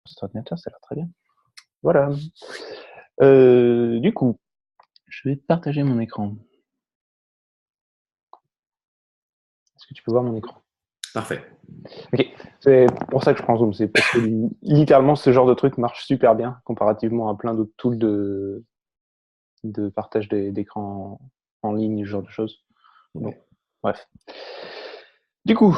cet ordinateur, ça a l'air très bien. Voilà. Du coup, je vais partager mon écran. Est-ce que tu peux voir mon écran? Parfait. Ok, c'est pour ça que je prends Zoom, c'est parce que littéralement ce genre de truc marche super bien comparativement à plein d'autres tools de partage d'écran en ligne, ce genre de choses. Donc, Ouais. bref. Du coup,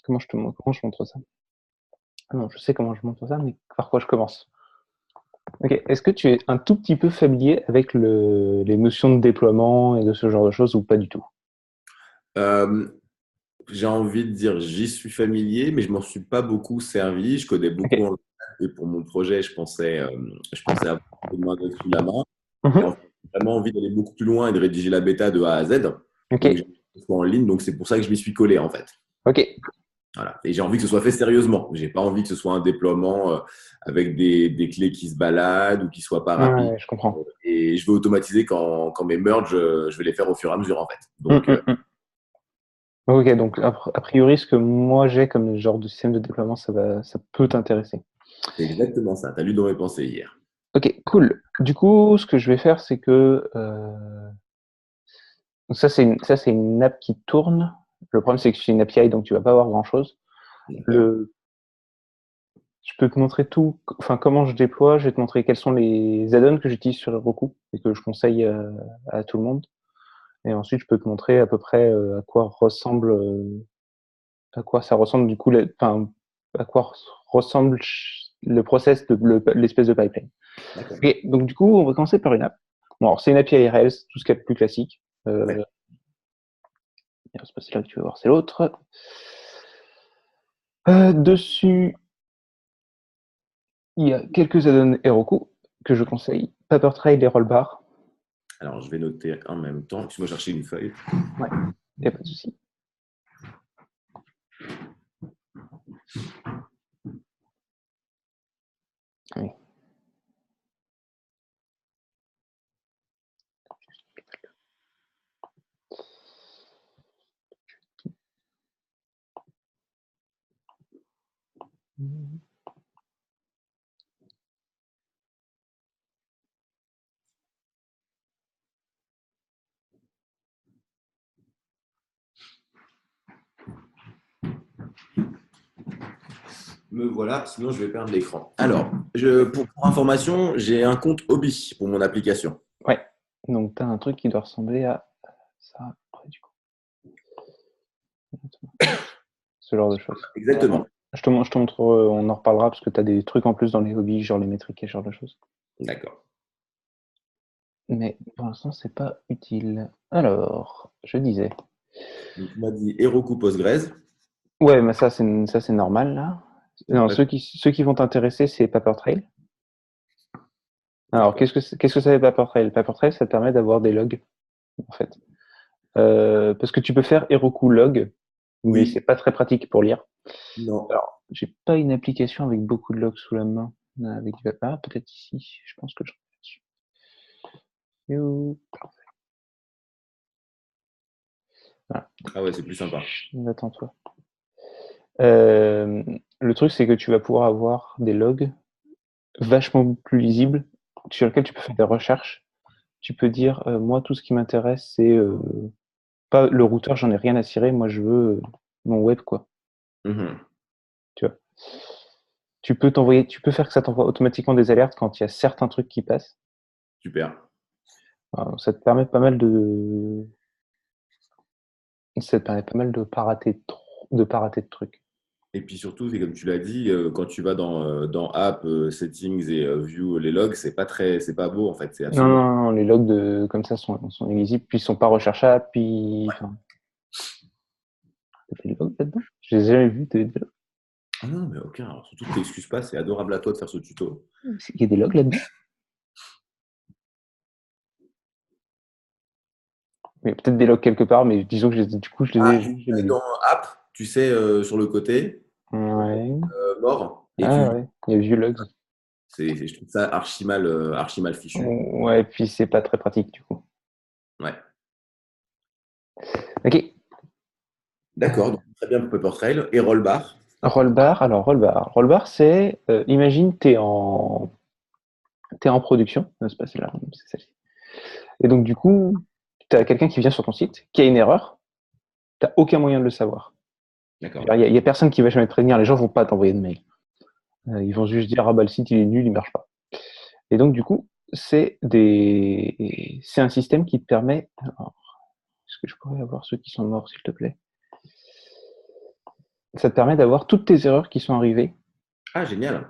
comment je montre ça? Ah non, je sais comment je montre ça, mais par quoi je commence? Ok, est-ce que tu es un tout petit peu familier avec les notions de déploiement et de ce genre de choses ou pas du tout? Euh, j'ai envie de dire j'y suis familier, mais je m'en suis pas beaucoup servi. Je connais Ok. beaucoup en et pour mon projet, je pensais avoir un peu de main sous la main. Et en Mhm. fait, j'ai vraiment envie d'aller beaucoup plus loin et de rédiger la bêta de A à Z. Ok. Donc, j'ai envie que ce soit en ligne. Donc, c'est pour ça que je m'y suis collé, en fait. Ok. Voilà. Et j'ai envie que ce soit fait sérieusement. J'ai pas envie que ce soit un déploiement avec des clés qui se baladent ou qui soient pas rapides. Ouais, je comprends. Et je veux automatiser quand mes merges, je vais les faire au fur et à mesure, en fait. Hum, Donc, hum, hum. Ok, donc a priori, ce que moi j'ai comme genre de système de déploiement, ça peut t'intéresser. c'est exactement ça. Tu as lu dans mes pensées hier. Ok, cool. Du coup, ce que je vais faire, c'est que donc ça c'est une app qui tourne. Le problème, c'est que c'est une API, donc tu vas pas avoir grand-chose. D'accord. Le, je peux te montrer tout, enfin comment je déploie. Je vais te montrer quels sont les add-ons que j'utilise sur Heroku et que je conseille à tout le monde. Et ensuite, je peux te montrer à peu près à quoi ça ressemble du coup, enfin, à quoi ressemble le process de l'espèce de pipeline. D'accord. Ok, donc du coup, on va commencer par une app. Bon, alors c'est une API Rails, tout ce qu'il y a de plus classique. Ouais. C'est pas celle-là que tu veux voir, c'est l'autre. Dessus, il y a quelques add-ons Heroku que je conseille. Papertrail et Rollbar. Alors, je vais noter en même temps. Excuse-moi, chercher une feuille. Ouais, il n'y a pas de souci. Oui. Me voilà, sinon je vais perdre l'écran. Alors, pour information, j'ai un compte Hobby pour mon application. Ouais. Donc, tu as un truc qui doit ressembler à ça, après, du coup. Ce genre de choses. Exactement. Je te montre, on en reparlera parce que tu as des trucs en plus dans les hobbies, genre les métriques et ce genre de choses. D'accord. Mais pour l'instant, c'est pas utile. Alors, je disais. Donc, tu m'as dit Heroku Postgres. Ouais, mais ça, c'est normal, là. Non, D'accord. ceux qui vont t'intéresser, c'est Papertrail. Alors, qu'est-ce que ça fait Papertrail? Papertrail, ça te permet d'avoir des logs, en fait. Parce que tu peux faire Heroku log, mais Oui, c'est pas très pratique pour lire. non. Alors, j'ai pas une application avec beaucoup de logs sous la main. Avec ah, peut-être ici. Je pense que j'en ai dessus. You. Voilà. Ah ouais, c'est plus sympa. Attends-toi. Le truc, c'est que tu vas pouvoir avoir des logs vachement plus lisibles sur lesquels tu peux faire des recherches. Tu peux dire, moi, tout ce qui m'intéresse, c'est pas le routeur, j'en ai rien à cirer. Moi, je veux mon web, quoi. Mhm. Tu vois. Tu peux faire que ça t'envoie automatiquement des alertes quand il y a certains trucs qui passent. Super. Ça te permet pas mal ça te permet pas mal de pas rater de trucs. Et puis surtout, c'est comme tu l'as dit, quand tu vas dans App, Settings et View, les logs, c'est pas beau en fait. C'est Non, absolument. non, non, les logs comme ça sont illisibles, puis ils sont pas recherchables, puis, enfin, t'as des logs là-dedans? Je les ai jamais vus, des logs. Ah non, mais aucun. Alors, surtout, ne t'excuses pas, c'est adorable à toi de faire ce tuto. Il y a des logs là-dedans? Il y a peut-être des logs quelque part, mais disons que du coup, je les ai Ah, vus, je les ai lus. dans App, tu sais, sur le côté, Ouais. mort, et tu Ah lis. ouais, il y a view logs. Je trouve ça archi mal fichu. Ouais, puis c'est pas très pratique, du coup. Ouais. Ok. D'accord, donc très bien pour Paper Trail et Rollbar. Rollbar, alors rollbar, c'est, imagine, t'es en production, c'est pas celle-là, c'est celle-ci. Et donc, du coup, tu as quelqu'un qui vient sur ton site, qui a une erreur, tu n'as aucun moyen de le savoir. D'accord. Il y a personne qui va jamais te prévenir, les gens vont pas t'envoyer de mail. Ils vont juste dire, ah bah le site il est nul, il marche pas. Et donc, du coup, c'est un système qui te permet. Alors, est-ce que je pourrais avoir ceux qui sont morts, s'il te plaît? Ça te permet d'avoir toutes tes erreurs qui sont arrivées. Ah, génial.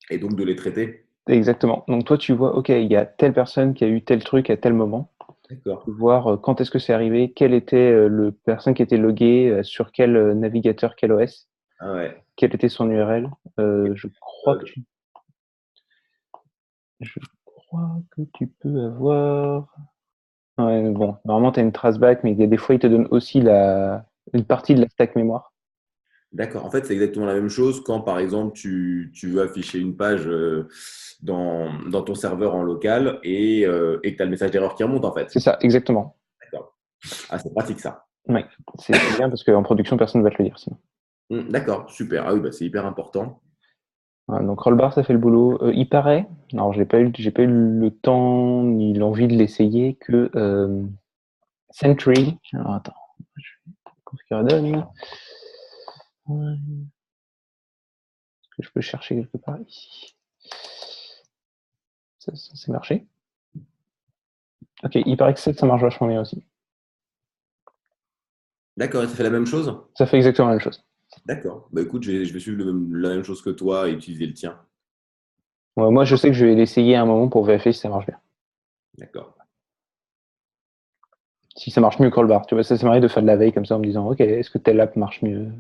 Et donc de les traiter. Exactement. Donc, toi, tu vois, OK, il y a telle personne qui a eu tel truc à tel moment. D'accord. Voir quand est-ce que c'est arrivé, quelle était le personne qui était loguée, sur quel navigateur, quel OS, Ah ouais. quelle était son URL. Je crois que Euh, tu peux avoir. Ouais, mais bon, normalement, tu as une traceback, mais il y a des fois, il te donne aussi une partie de la stack mémoire. D'accord. En fait, c'est exactement la même chose quand, par exemple, tu veux afficher une page dans ton serveur en local et que tu as le message d'erreur qui remonte, en fait. C'est ça, exactement. D'accord. Ah, c'est pratique ça. Ouais. C'est bien parce qu'en production, personne ne va te le dire sinon. D'accord, super. Ah oui, bah, c'est hyper important. Voilà, donc Rollbar, ça fait le boulot. Il paraît, alors j'ai pas eu le temps ni l'envie de l'essayer, que Sentry, alors attends, je configure. Ouais, est-ce que je peux chercher quelque part ici? Ça c'est marché. Ok, il paraît que ça marche vachement bien aussi. D'accord, et ça fait la même chose? Ça fait exactement la même chose. D'accord. Bah écoute, je vais suivre la même chose que toi et utiliser le tien. Ouais, moi, je sais que je vais l'essayer à un moment pour vérifier si ça marche bien. D'accord. Si ça marche mieux que Rollbar, tu vois, ça m'arrive de faire de la veille comme ça en me disant, ok, est-ce que telle app marche mieux?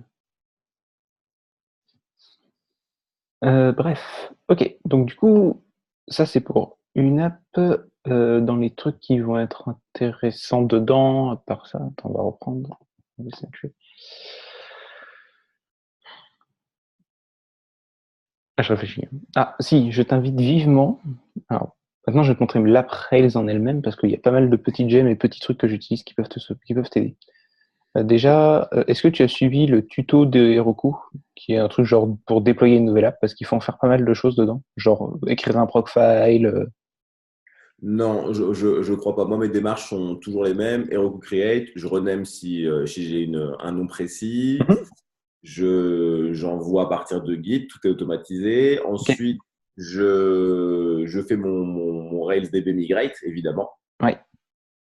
Bref, ok. Donc du coup, ça c'est pour une app. Dans les trucs qui vont être intéressants dedans, à part ça, attends, on va reprendre. Ah, je réfléchis. Ah, si, je t'invite vivement. Alors, maintenant, je vais te montrer l'app Rails en elle-même parce qu'il y a pas mal de petits gemmes et petits trucs que j'utilise qui peuvent t'aider. Déjà, est-ce que tu as suivi le tuto de Heroku, qui est un truc genre pour déployer une nouvelle app parce qu'il faut en faire pas mal de choses dedans, genre écrire un procfile. Non, je crois pas. Moi, mes démarches sont toujours les mêmes. Heroku Create, je rename si j'ai un nom précis. Mhm. J'envoie à partir de Git, tout est automatisé. Ok. Ensuite, je fais mon Rails DB Migrate, évidemment. Ouais.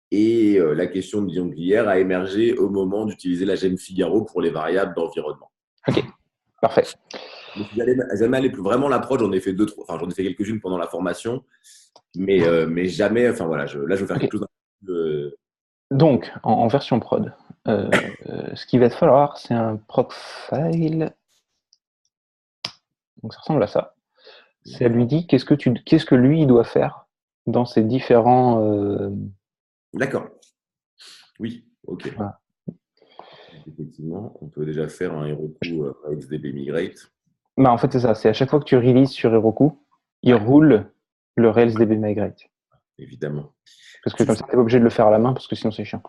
Et la question de d'hier a émergé au moment d'utiliser la gemme Figaro pour les variables d'environnement. Ok. Parfait. Je suis jamais allé plus vraiment l'approche, j'en ai fait deux, trois, enfin j'en ai fait quelques-unes pendant la formation, mais jamais, enfin voilà, là je vais faire Ok. quelque chose d'un peu Donc, en version prod, ce qu'il va te falloir, c'est un procfile. Donc, ça ressemble à ça. Ça lui d'accord. dit qu'est-ce que lui il doit faire dans ses différents. D'accord, oui, ok. Voilà. Effectivement, on peut déjà faire un Heroku XDB Migrate. Bah, en fait, c'est ça. C'est à chaque fois que tu releases sur Heroku, il Ouais, roule le Rails DB Migrate. évidemment. Parce que Tu comme ça, tu n'es pas obligé de le faire à la main parce que sinon c'est chiant.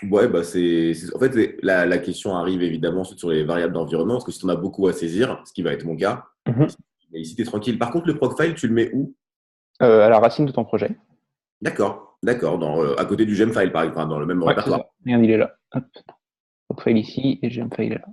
Ouais, bah en fait, la question arrive évidemment sur les variables d'environnement, parce que si tu en as beaucoup à saisir, ce qui va être mon cas, Mhm. mais ici tu es tranquille. Par contre, le procfile, tu le mets où? À la racine de ton projet. D'accord, à côté du gemfile, par exemple, enfin, dans le même Ouais, c'est répertoire. ça. Regarde, il est là. Hop. Procfile ici et Gemfile là.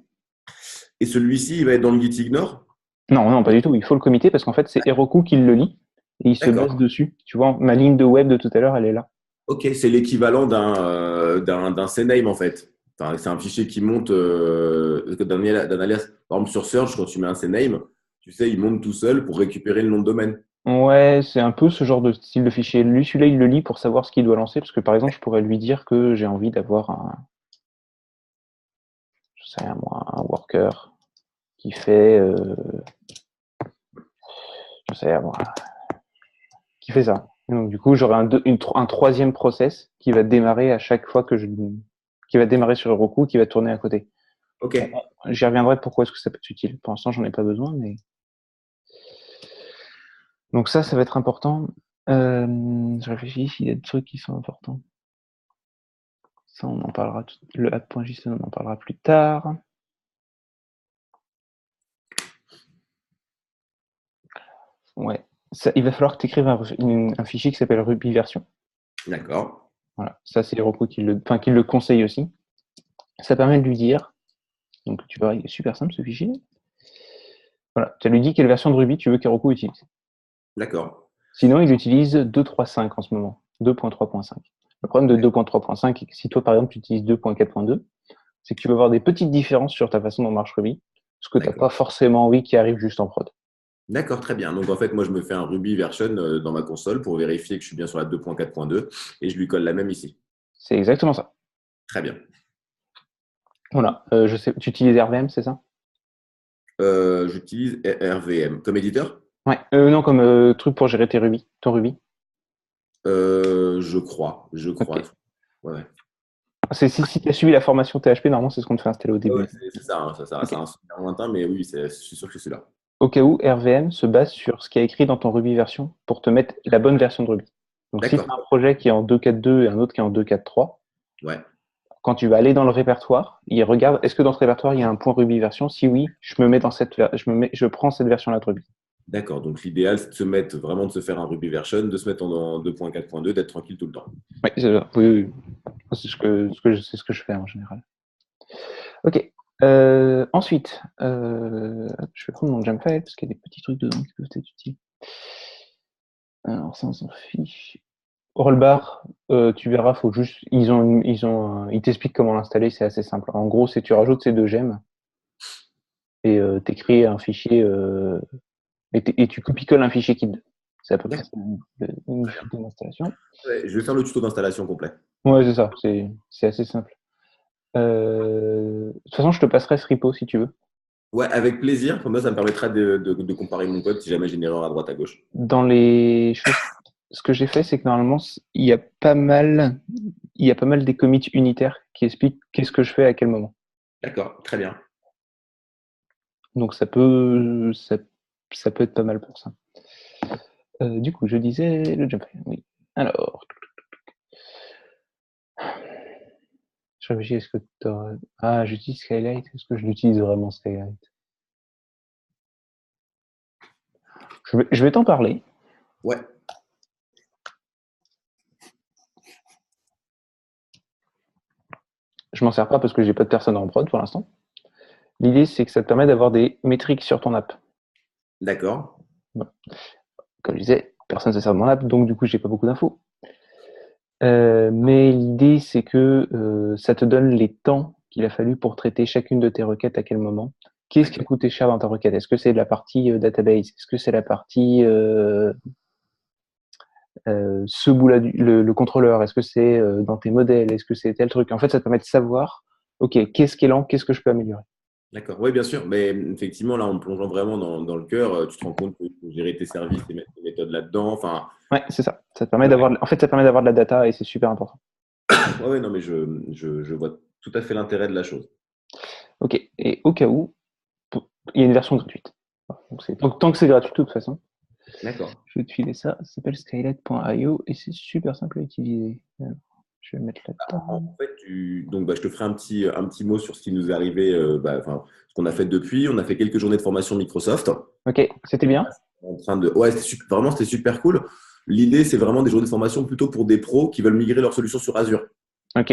Et celui-ci, il va être dans le git ignore? Non, non, pas du tout. Il faut le committer parce qu'en fait, c'est Heroku qui le lit et il se base D'accord. dessus. Tu vois, ma ligne de web de tout à l'heure, elle est là. Ok, c'est l'équivalent d'un CNAME en fait. Enfin, c'est un fichier qui monte d'un alias. Par exemple, sur Search, quand tu mets un CNAME, tu sais, il monte tout seul pour récupérer le nom de domaine. Ouais, c'est un peu ce genre de style de fichier. Lui, celui-là, il le lit pour savoir ce qu'il doit lancer. Parce que par exemple, je pourrais lui dire que j'ai envie d'avoir je sais rien moi, un worker qui fait, je sais rien moi, qui fait ça. Et donc, du coup, j'aurai un troisième process qui va démarrer à chaque fois qui va démarrer sur Heroku, qui va tourner à côté. Ok. J'y reviendrai pourquoi est-ce que ça peut être utile. Pour l'instant, j'en ai pas besoin, mais donc ça va être important. Je réfléchis s'il y a des trucs qui sont importants. Ça, on en parlera. Le app.json, on en parlera plus tard. Ouais. Il va falloir que tu écrives un fichier qui s'appelle Ruby version. D'accord. Voilà. Ça, c'est Heroku qui le conseille aussi. Ça permet de lui dire, donc tu vois, il est super simple ce fichier. Voilà. Tu lui dis quelle version de Ruby tu veux qu'Heroku utilise. D'accord. Sinon, il utilise 2.3.5 en ce moment, 2.3.5. Le problème de 2.3.5 est que si toi, par exemple, tu utilises 2.4.2, c'est que tu vas avoir des petites différences sur ta façon dont marche Ruby, parce que tu n'as pas forcément envie qu'il arrive juste en prod. D'accord, très bien. Donc en fait, moi, je me fais un Ruby version dans ma console pour vérifier que je suis bien sur la 2.4.2 et je lui colle la même ici. C'est exactement ça. Très bien. Voilà. Je sais, tu utilises RVM, c'est ça? J'utilise RVM comme éditeur. Ouais. Non, comme truc pour gérer ton Ruby. Je crois. Ok. Ouais. Si tu as suivi la formation PHP, normalement, c'est ce qu'on te fait installer au Ouais, début. c'est ça, hein, ça Ok. reste un souvenir lointain, mais oui, je suis sûr que c'est celui-là. Au cas où, RVM se base sur ce qui est écrit dans ton Ruby version pour te mettre la bonne version de Ruby. Donc, si tu D'accord. as un projet qui est en 2.4.2 et un autre qui est en 2.4.3, Ouais. quand tu vas aller dans le répertoire, il regarde est-ce que dans ce répertoire il y a un point Ruby version. Si oui, je prends cette version-là de Ruby. D'accord. Donc l'idéal, c'est de se mettre vraiment de se faire un Ruby version, de se mettre en 2.4.2, d'être tranquille tout le temps. Oui, oui. C'est ce que je fais en général. Ok. Ensuite, je vais prendre mon Jamfile parce qu'il y a des petits trucs dedans qui peuvent être utiles. Alors ça, on s'en fiche. Rollbar, tu verras, faut juste, ils t'expliquent comment l'installer, c'est assez simple. En gros, c'est tu rajoutes ces deux gemmes et t'écris un fichier et tu copies-colles un fichier Kid. C'est à peu près D'accord. ça, une Très bien. difficulté d'installation. Ouais, je vais faire le tuto d'installation complet. Ouais, c'est ça, c'est assez simple. De toute façon, je te passerai ce repo si tu veux. Ouais, avec plaisir. Comme ça me permettra de comparer mon code si jamais j'ai une erreur à droite à gauche. Dans les choses, ce que j'ai fait, c'est que normalement, il y a pas mal des commits unitaires qui expliquent qu'est-ce que je fais à quel moment. D'accord, très bien. Donc ça peut être pas mal pour ça. Du coup, je disais le jump. Oui. Alors, je réfléchis, est-ce que j'utilise Skylight. Est-ce que je l'utilise vraiment Skylight? Je vais t'en parler. Ouais, Je m'en sers pas parce que j'ai pas de personne en prod pour l'instant. L'idée, c'est que ça te permet d'avoir des métriques sur ton app. d'accord. Voilà. Comme je disais, personne ne se sert de mon app, donc du coup, j'ai pas beaucoup d'infos. Mais l'idée, c'est que ça te donne les temps qu'il a fallu pour traiter chacune de tes requêtes à quel moment. Qu'est-ce qui a D'accord. coûté cher dans ta requête? Est-ce que c'est la partie database? Est-ce que c'est la partie ce bout-là, le contrôleur? Est-ce que c'est dans tes modèles? Est-ce que c'est tel truc? En fait, ça te permet de savoir, OK, qu'est-ce qui est lent? Qu'est-ce que je peux améliorer? D'accord. Oui, bien sûr. Mais effectivement, là, en me plongeant vraiment dans le cœur, tu te rends compte que tu peux gérer tes services et mettre tes méthodes là-dedans. Enfin, Ouais, c'est ça. Ça te permet voilà. d'avoir, en fait, ça permet d'avoir de la data et c'est super important. Ouais, ouais, non, mais je vois tout à fait l'intérêt de la chose. OK. Et au cas où, il y a une version gratuite. Donc, tant que c'est gratuit, de toute façon. D'accord. Je vais te filer ça. Ça s'appelle skylight.io et c'est super simple à utiliser. Alors, je vais mettre En là-dedans. fait, donc, je te ferai un petit mot sur ce qui nous est arrivé, enfin, ce qu'on a fait depuis. On a fait quelques journées de formation Microsoft. Ok, c'était bien. Ouais, vraiment, c'était super cool. L'idée, c'est vraiment des journées de formation plutôt pour des pros qui veulent migrer leur solution sur Azure. Ok,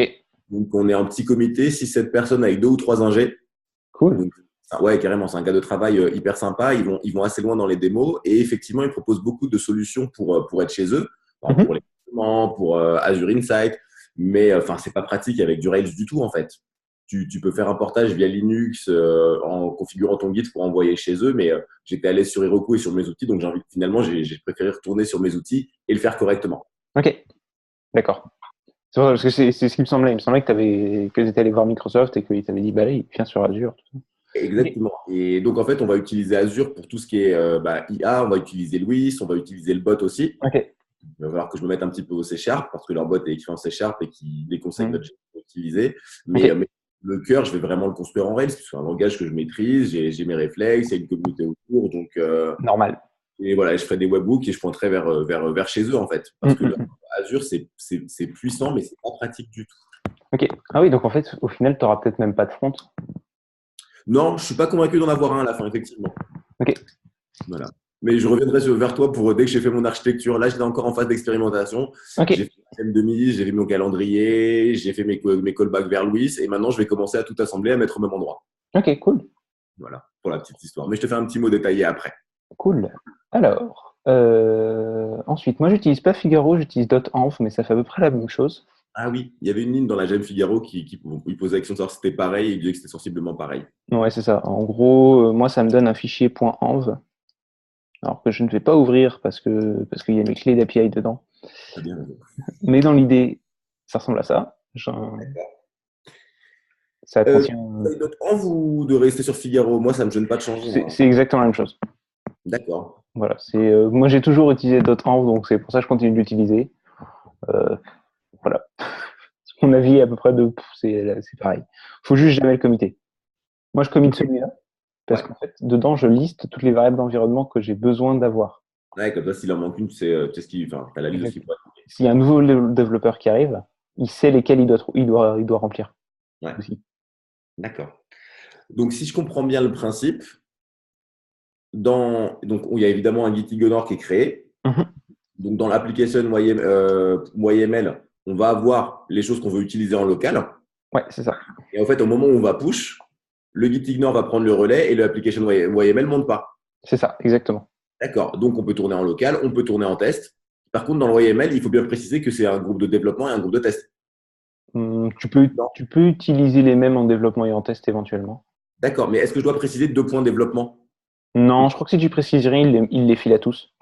Donc, on est un petit comité, 6-7 personnes avec deux ou trois ingés. cool. Donc, ouais, carrément, c'est un cas de travail hyper sympa. Ils vont assez loin dans les démos et effectivement, ils proposent beaucoup de solutions pour être chez eux, enfin, pour Mhm. les documents, pour Azure Insight. Mais enfin, c'est pas pratique avec du Rails du tout en fait. Tu peux faire un portage via Linux en configurant ton guide pour envoyer chez eux, mais j'étais allé sur Heroku et sur mes outils, donc finalement j'ai préféré retourner sur mes outils et le faire correctement. Ok, d'accord. C'est vrai, parce que c'est ce qui me semblait. Il me semblait que tu étais allé voir Microsoft et qu'ils t'avaient dit, bah allez, viens sur Azure. Tout ça. Ok. Exactement. Et donc en fait, on va utiliser Azure pour tout ce qui est IA, on va utiliser Louis, on va utiliser le bot aussi. Ok. Il va falloir que je me mette un petit peu au C Sharp parce que leur bot est écrit en C Sharp et qui déconseille Mhm. notre utiliser. Ok. Mais le cœur, je vais vraiment le construire en Rails, parce que c'est un langage que je maîtrise, j'ai mes réflexes, il y a une communauté autour. Donc, Normal. et voilà, je ferai des webhooks et je pointerai vers chez eux en fait. Parce que Mhm. Azure, c'est puissant, mais c'est pas pratique du tout. Ok. Ah oui, donc en fait, au final, tu n'auras peut-être même pas de front. Non, je suis pas convaincu d'en avoir un à la fin, effectivement. Ok. Voilà. Mais je reviendrai vers toi pour dès que j'ai fait mon architecture. Là, j'étais encore en phase d'expérimentation. J'ai Ok, fait la demi, j'ai fait mon calendrier, j'ai fait mes callbacks vers Louis. Et maintenant, je vais commencer à tout assembler, à mettre au même endroit. ok, cool, Voilà, pour la petite histoire. Mais je te fais un petit mot détaillé après. cool. Alors, ensuite, moi, j'utilise pas Figaro, j'utilise .env, mais ça fait à peu près la même chose. Ah oui, il y avait une ligne dans la Gemme Figaro où il posait la question de savoir si c'était pareil et il disait que c'était sensiblement pareil. Ouais, c'est ça. En gros, moi, ça me donne un fichier .env, alors que je ne vais pas ouvrir parce qu'il y a mes clés d'API dedans. Très bien. Mais dans l'idée, ça ressemble à ça. Ça Euh, contient. D'autres env ou de rester sur Figaro? Moi, ça me gêne pas de changer, moi. C'est exactement la même chose. D'accord. Voilà. Moi, j'ai toujours utilisé .env, donc c'est pour ça que je continue de l'utiliser. Euh, voilà. Mon avis est à peu près c'est pareil. Faut juste jamais le commiter. Moi, je commit Ok. celui-là parce Ouais. qu'en fait, dedans, je liste toutes les variables d'environnement que j'ai besoin d'avoir. Ouais, comme ça, s'il en manque une, tu sais ce qui, enfin, t'as la liste de ce qu'il Exactement. faut ajouter. S'il y a un nouveau développeur qui arrive, il sait lesquels il doit remplir Ouais, aussi. d'accord. Donc, si je comprends bien le principe, donc, il y a évidemment un Git Ignore qui est créé. Mhm. Donc, dans l'application YML, on va avoir les choses qu'on veut utiliser en local. Ouais, c'est ça. Et en fait, au moment où on va push, le Git Ignore va prendre le relais et l'application YML ne monte pas. C'est ça, exactement. D'accord. Donc, on peut tourner en local, on peut tourner en test. Par contre, dans le YML, il faut bien préciser que c'est un groupe de développement et un groupe de test. Non. Tu peux utiliser les mêmes en développement et en test éventuellement. D'accord. Mais est-ce que je dois préciser deux points développement? Non, je crois que si tu précises rien, il les file à tous.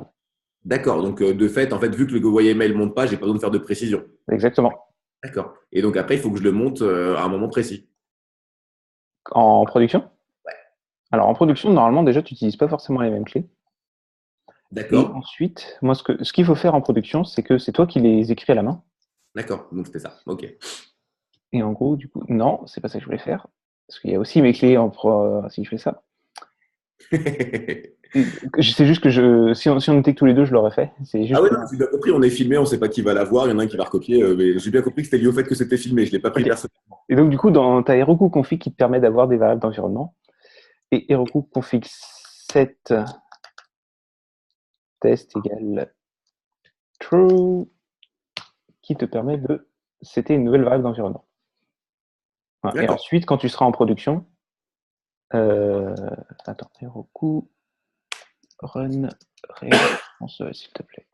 D'accord. Donc, de fait, en fait, vu que le YML ne monte pas, j'ai pas besoin de faire de précision. Exactement. D'accord. Et donc, après, il faut que je le monte à un moment précis. En production? Alors, en production, normalement, déjà, tu n'utilises pas forcément les mêmes clés. Et D'accord. ensuite, moi, ce qu'il faut faire en production, c'est que c'est toi qui les écris à la main. D'accord. Donc, c'était ça. OK. Et en gros, du coup, non, c'est pas ça que je voulais faire. Parce qu'il y a aussi mes clés si je fais ça. C'est juste que si on était que tous les deux, je l'aurais fait. C'est Ah juste ouais, que. non, j'ai bien compris. On est filmé, on ne sait pas qui va la voir. Il y en a un qui va recopier. Mais j'ai bien compris que c'était lié au fait que c'était filmé. Je ne l'ai pas pris Ok. personnellement. Et donc, du coup, tu as Heroku config qui te permet d'avoir des variables d'environnement. Et Heroku config set test égale true qui te permet de setter une nouvelle variable d'environnement. Voilà. Et D'accord. ensuite, quand tu seras en production, euh, attends, Heroku run réponse, s'il te plaît.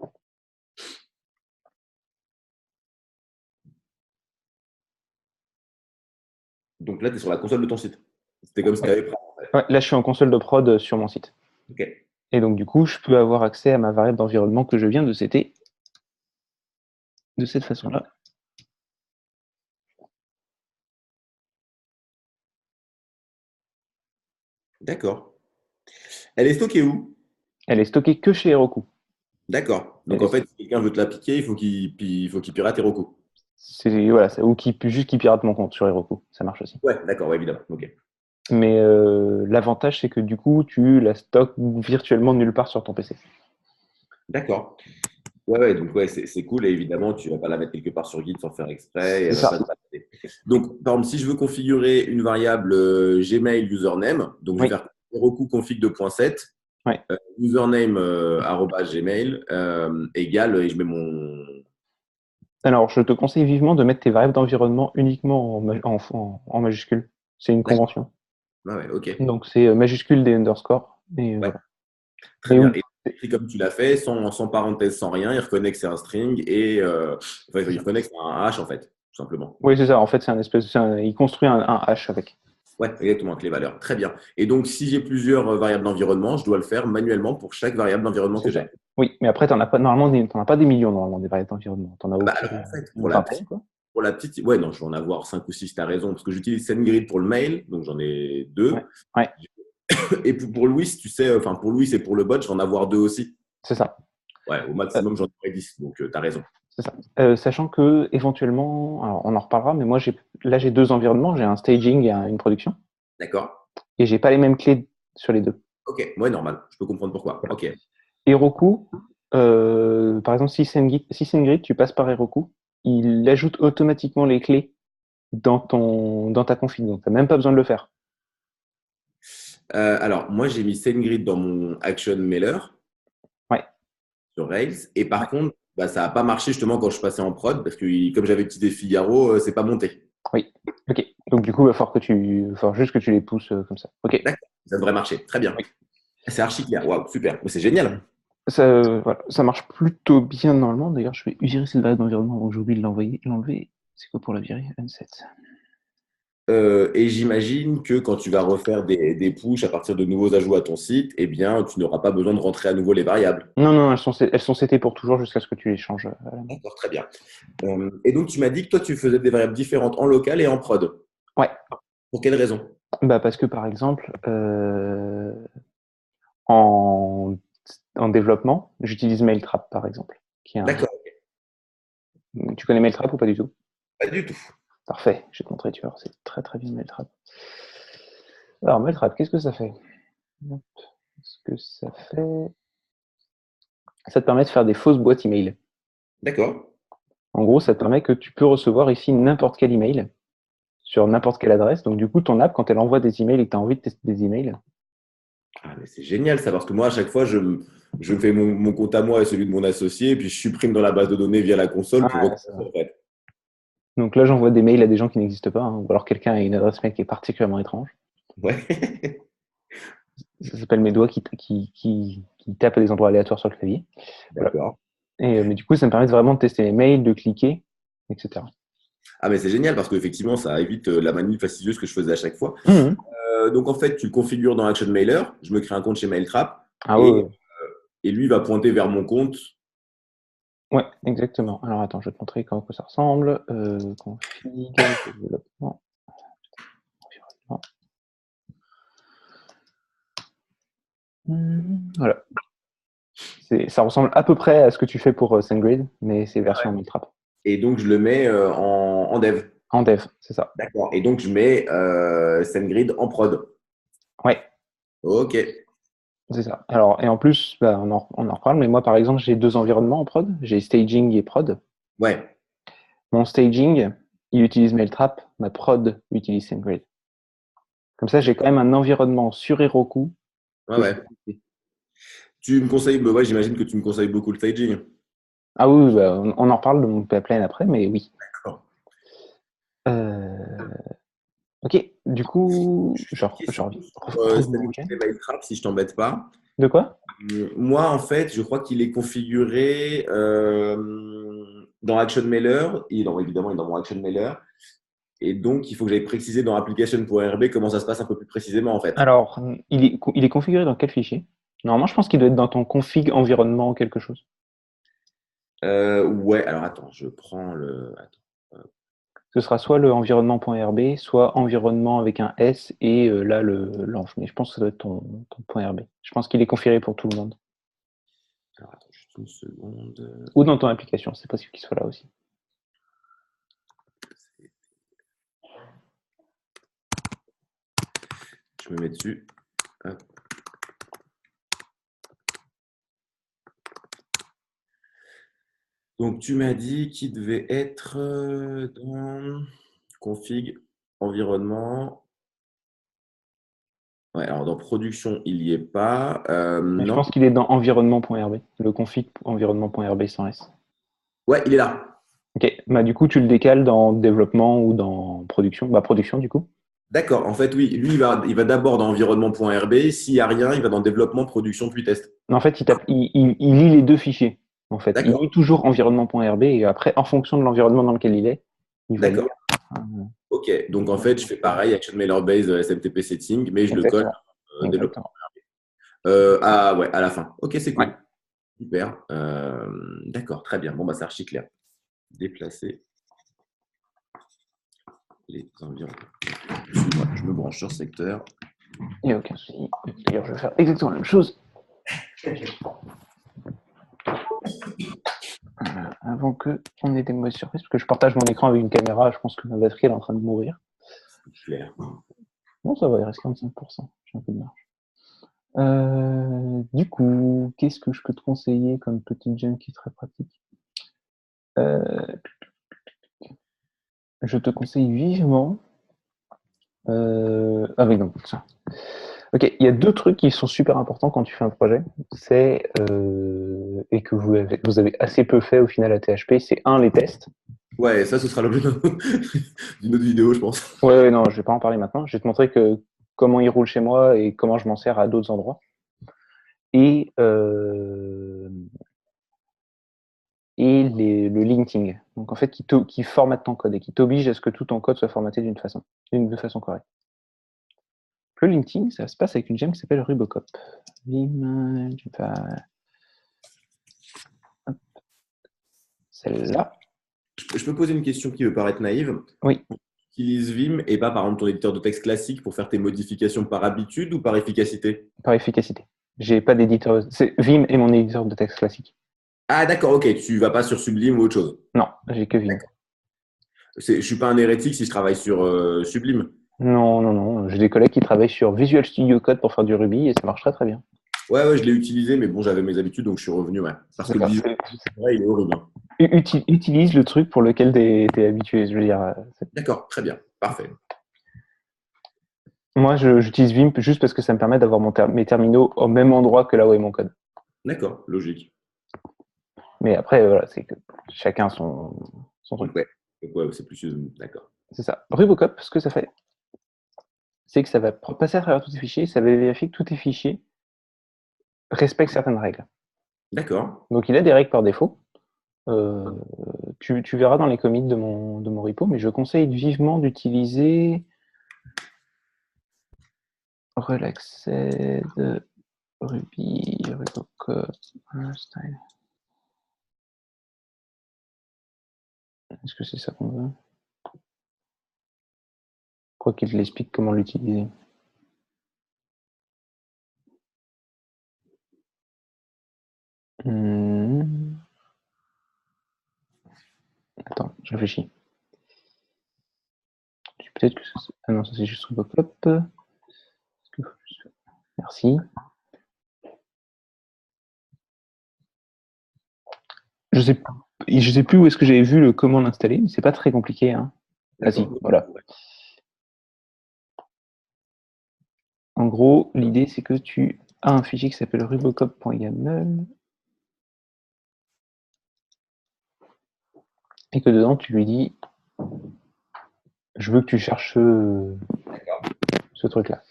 Donc là, tu es sur la console de ton site. C'était comme si tu Ouais. avais pris. Ouais, là, je suis en console de prod sur mon site. OK. Et donc, du coup, je peux avoir accès à ma variable d'environnement que je viens de setter de cette façon-là. D'accord. Elle est stockée où? Elle est stockée que chez Heroku. D'accord. Donc Elle en est- fait, si quelqu'un veut te l'appliquer, il faut qu'il pirate Heroku. voilà, ou juste qui pirate mon compte sur Heroku. Ça marche aussi. Ouais, d'accord, ouais, évidemment. OK. Mais l'avantage, c'est que du coup, tu la stockes virtuellement nulle part sur ton PC. D'accord. Ouais, ouais, donc ouais, c'est cool et évidemment, tu vas pas la mettre quelque part sur Git sans faire exprès et C'est elle va ça. pas te balader. Donc, par exemple, si je veux configurer une variable Gmail username, donc je vais Oui. faire Heroku config 2.7 Ouais. username @gmail égale et je mets mon. Alors, je te conseille vivement de mettre tes variables d'environnement uniquement en majuscule. C'est une D'accord. convention. Ouais, ouais, ok. Donc, c'est majuscule des underscores. Et Ouais, voilà. très Mais bien. oui, Et écrit comme tu l'as fait, sans parenthèse, sans rien, il reconnaît que c'est un string et enfin, c'est il ça. reconnaît que c'est un hash en fait, tout simplement. Oui, c'est ça. En fait, il construit un hash avec. Ouais, exactement, avec les valeurs. Très bien. Et donc, si j'ai plusieurs variables d'environnement, je dois le faire manuellement pour chaque variable d'environnement que C'est ça. j'ai. Oui, mais après, t'en as pas des millions normalement des variables d'environnement. T'en as Ah bah, ok, alors, en fait, une pour la vingtaine, petite, quoi. pour la petite, ouais, non, je vais en avoir 5 ou 6, tu as raison, parce que j'utilise SendGrid pour le mail, donc j'en ai Ouais, 2. ouais, Et pour Louis, tu sais, enfin, pour Louis et pour le bot, je vais en avoir 2 aussi. c'est ça. Ouais, au Euh, maximum, j'en aurai 10, donc tu as raison. c'est ça. Sachant que éventuellement, alors on en reparlera, mais moi j'ai deux environnements, j'ai un staging et une production, D'accord? et j'ai pas les mêmes clés sur les deux. Ok, ouais, normal. Je peux comprendre pourquoi. Voilà. Ok, Heroku, par exemple, si SendGrid, tu passes par Heroku, il ajoute automatiquement les clés dans ta config, donc tu n'as même pas besoin de le faire. Alors, moi, j'ai mis SendGrid dans mon action mailer. sur Rails. Et par contre, bah, ça n'a pas marché justement quand je passais en prod parce que comme j'avais utilisé Figaro, c'est pas monté. Oui. Ok. Donc du coup, il va falloir juste que tu les pousses comme ça. Ok. D'accord, ça devrait marcher. Très bien. Oui. C'est archi clair. Waouh, super. Mais c'est génial. Voilà. Ça marche plutôt bien normalement. D'ailleurs, je vais virer cette variable d'environnement avant que j'oublie de l'enlever. C'est quoi pour la virer? Unset. Et j'imagine que quand tu vas refaire des pushes à partir de nouveaux ajouts à ton site, eh bien, tu n'auras pas besoin de rentrer à nouveau les variables. Non, non, elles sont setées pour toujours jusqu'à ce que tu les changes à la main. D'accord, très bien. Et donc, tu m'as dit que toi, tu faisais des variables différentes en local et en prod. Ouais. Pour quelle raison? Bah parce que par exemple, en, en développement, j'utilise Mailtrap par exemple. D'accord, Tu connais Mailtrap ou pas du tout? pas du tout. Parfait, je vais te montrer, tu vois, c'est très très bien Mailtrap. Alors Mailtrap, qu'est-ce que ça fait? Hop, ce que ça fait, ça te permet de faire des fausses boîtes email. D'accord. En gros, ça te permet que tu peux recevoir ici n'importe quel email sur n'importe quelle adresse. Donc du coup, ton app, quand elle envoie des emails et que tu as envie de tester des emails, Ah, mais c'est génial ça, parce que moi, à chaque fois, je me fais mon compte à moi et celui de mon associé, et puis je supprime dans la base de données via la console pour ouais, recommencer en fait. donc là, j'envoie des mails à des gens qui n'existent pas, hein, ou alors quelqu'un a une adresse mail qui est particulièrement étrange. Ouais. Ça s'appelle mes doigts qui tapent à des endroits aléatoires sur le clavier. Voilà. D'accord. Mais du coup, ça me permet vraiment de tester les mails, de cliquer, etc. Ah, mais c'est génial parce qu'effectivement, ça évite la manip fastidieuse que je faisais à chaque fois. Mmh. Donc, en fait, tu le configures dans Action Mailer. Je me crée un compte chez Mailtrap Ah ouais, et, ouais. et lui va pointer vers mon compte. Ouais, exactement. Alors attends, je vais te montrer comment ça ressemble. Config, développement, environnement. Voilà. Ça ressemble à peu près à ce que tu fais pour SendGrid, mais c'est version Mailtrap. Et donc, je le mets en dev. En dev, c'est ça. D'accord. Et donc, je mets SendGrid en prod. Ouais, Ok. c'est ça. Alors, et en plus, bah, on en reparle, mais moi, par exemple, j'ai deux environnements en prod. J'ai staging et prod. Ouais. Mon staging, il utilise Mailtrap. Ma prod utilise SendGrid. Comme ça, j'ai quand même un environnement sur Heroku Ouais, que je peux ouais. tester. Tu me conseilles, bah ouais, j'imagine que tu me conseilles beaucoup le staging. Ah oui, bah, on en reparle de mon pipeline après, mais oui. D'accord. Euh, ok, du coup, Question reviens. sur Revenons au SendGrid et game. Mailtrap, si je t'embête pas. De quoi? Moi, en fait, je crois qu'il est configuré dans Action Mailer. Évidemment, il est dans mon Action Mailer. Et donc, il faut que j'aille préciser dans application.rb comment ça se passe un peu plus précisément, en fait. Alors, il est configuré dans quel fichier? Normalement, je pense qu'il doit être dans ton config environnement ou quelque chose. Ouais, alors attends, je prends le. Attends. Ce sera soit le environnement.rb, soit environnement avec un S et là l'env. Mais je pense que ça doit être ton .rb. Je pense qu'il est configuré pour tout le monde. Alors, attends, juste une seconde. Ou dans ton application, c'est possible qu'il soit là aussi. Je me mets dessus. Hop. Donc, tu m'as dit qu'il devait être dans config, environnement. Ouais, alors dans production, il n'y est pas. Mais je Non. pense qu'il est dans environnement.rb, le config environnement.rb sans S. Ouais, il est là. Ok, bah du coup tu le décales dans développement ou dans production. Bah production du coup. D'accord. En fait, oui, lui, il va d'abord dans environnement.rb. S'il n'y a rien, il va dans développement, production, puis test. En fait, il lit les deux fichiers. En fait, il lit D'accord. toujours environnement.rb et après, en fonction de l'environnement dans lequel il est, il va lire. D'accord. Ok. Donc, en fait, je fais pareil, Action Mailer Base SMTP Setting, mais je le colle Exactement. développement. Exactement. Ouais, à la fin. Ok, c'est Ouais. cool. Super. D'accord, très bien. Bon, bah, c'est archi clair. Déplacer les environs. Excuse-moi, je me branche sur secteur. Il n'y a aucun souci. D'ailleurs, je vais faire exactement la même chose. Avant qu'on ait des mauvaises surprises, parce que je partage mon écran avec une caméra, je pense que ma batterie elle est en train de mourir. Clair. Bon, ça va, il reste 45%. J'ai un peu de marge. Du coup, qu'est-ce que je peux te conseiller comme petit gem qui est très pratique? Je te conseille vivement. Ah oui, donc ça. Ok, il y a deux trucs qui sont super importants quand tu fais un projet. C'est et que vous avez assez peu fait au final à THP, c'est les tests. Ouais, ça, ce sera l'objet d'une autre vidéo, je pense. Ouais, non, je vais pas en parler maintenant. Je vais te montrer comment il roule chez moi et comment je m'en sers à d'autres endroits. Et le linting. Donc en fait, qui formate ton code et qui t'oblige à ce que tout ton code soit formaté de façon correcte. Le linting, ça se passe avec une gemme qui s'appelle Rubocop. Vim, celle-là. Je peux poser une question qui peut paraître naïve. Oui. Tu utilises Vim et pas, par exemple, ton éditeur de texte classique pour faire tes modifications par habitude ou par efficacité? Par efficacité. J'ai pas d'éditeur. Vim est mon éditeur de texte classique. Ah, d'accord, ok. Tu vas pas sur Sublime ou autre chose. Non, j'ai que Vim. Je suis pas un hérétique si je travaille sur Sublime. Non, non, non. J'ai des collègues qui travaillent sur Visual Studio Code pour faire du Ruby et ça marche très très bien. Ouais, je l'ai utilisé, mais bon, j'avais mes habitudes, donc je suis revenu. Ouais. Parce que le visuel, c'est vrai, il est horrible. Hein. Utilise le truc pour lequel tu es habitué. Je veux dire. D'accord, très bien. Parfait. Moi, j'utilise Vim juste parce que ça me permet d'avoir mes terminaux au même endroit que là où est mon code. D'accord, logique. Mais après, voilà, c'est que chacun son truc. Ouais, ouais c'est plus. D'accord. C'est ça. Rubocop, ce que ça fait, c'est que ça va passer à travers tous tes fichiers, ça va vérifier que tous tes fichiers respectent certaines règles. D'accord. Donc il a des règles par défaut. Tu verras dans les commits de mon repo, mais je conseille vivement d'utiliser Relaxed, Ruby, Rubocop, style. Est-ce que c'est ça qu'on veut? Je crois qu'il l'explique comment l'utiliser. Attends, je réfléchis. Peut-être que ça. Ah non, ça c'est juste Robocop. Merci. Je sais plus où est-ce que j'avais vu le comment l'installer, mais c'est pas très compliqué. Hein. Vas-y, voilà. En gros, l'idée c'est que tu as un fichier qui s'appelle rubocop.yaml et que dedans tu lui dis je veux que tu cherches ce truc-là.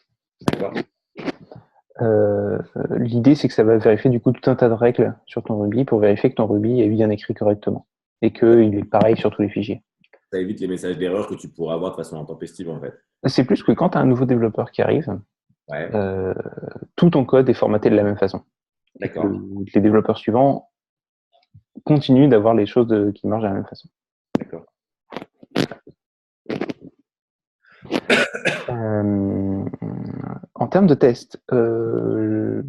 L'idée c'est que ça va vérifier du coup tout un tas de règles sur ton Ruby pour vérifier que ton Ruby est bien écrit correctement et qu'il est pareil sur tous les fichiers. Ça évite les messages d'erreur que tu pourras avoir de façon intempestive en fait. C'est plus que quand tu as un nouveau développeur qui arrive, Ouais. Tout ton code est formaté de la même façon. D'accord. Les développeurs suivants continuent d'avoir les choses qui marchent de la même façon. D'accord. En termes de tests, je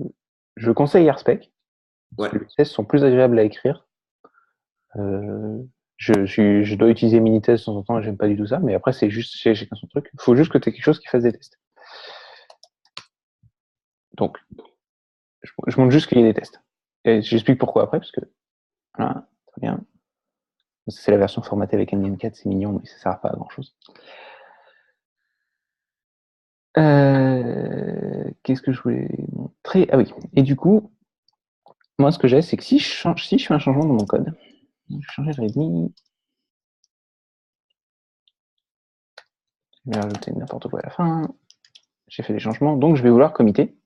conseille AirSpec. Parce que les tests sont plus agréables à écrire. Je dois utiliser Minitest de temps en temps et j'aime pas du tout ça, mais après c'est juste chez chacun son truc. Il faut juste que tu aies quelque chose qui fasse des tests. Donc, je montre juste qu'il y a des tests. Et j'explique pourquoi après, parce que voilà, très bien. C'est la version formatée avec NDM4, c'est mignon, mais ça ne sert pas à grand chose. Qu'est-ce que je voulais montrer? Ah oui, et du coup, moi ce que j'ai, c'est que si je fais un changement dans mon code, je vais changer le readme, je vais rajouter n'importe quoi à la fin, j'ai fait des changements, donc je vais vouloir committer.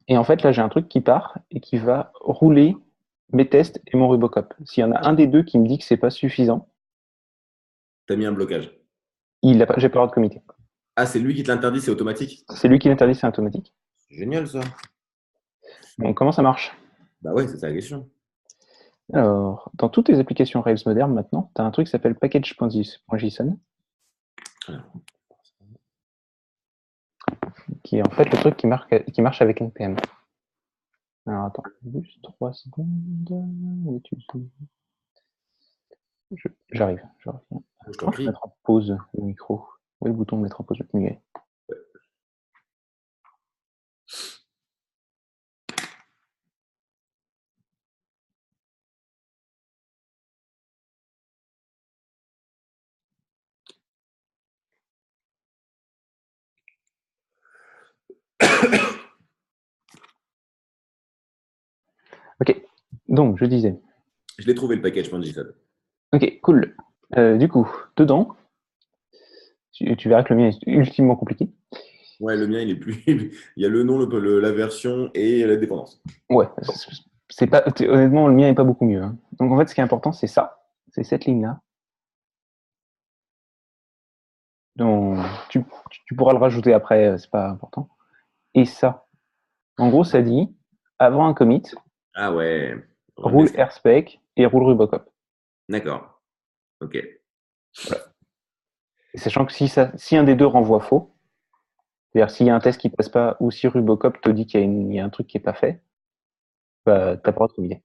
Et en fait, là, j'ai un truc qui part et qui va rouler mes tests et mon Rubocop. S'il y en a un des deux qui me dit que c'est pas suffisant, tu as mis un blocage. j'ai pas le droit de committer. Ah, c'est lui qui te l'interdit, c'est automatique? C'est lui qui l'interdit, c'est automatique. Génial ça. Donc, comment ça marche? Bah ouais, c'est ça la question. Alors, dans toutes les applications Rails modernes maintenant, tu as un truc qui s'appelle package.json, qui est en fait le truc qui marche avec NPM. Alors attends, juste 3 secondes. Où es-tu? J'arrive, je reviens. Je t'en Comment je peux prie. mettre en pause le micro? Où est le bouton de mettre en pause le micro? Ok, donc je disais. Je l'ai trouvé le package Manjisad. Ok, cool. Du coup, dedans, tu verras que le mien est ultimement compliqué. Ouais, le mien, il est plus. Il y a le nom, la version et la dépendance. Ouais, c'est pas, honnêtement, le mien est pas beaucoup mieux, hein. Donc en fait, ce qui est important, c'est ça, c'est cette ligne-là. Donc tu pourras le rajouter après, c'est pas important. Et ça, en gros, ça dit avant un commit, Ah ouais. Run roule les- AirSpec et roule Rubocop. D'accord. Ok. Voilà. Et sachant que si un des deux renvoie faux, c'est-à-dire s'il y a un test qui passe pas ou si Rubocop te dit qu'il y a un truc qui est pas fait, bah, t'as pas le droit de committer.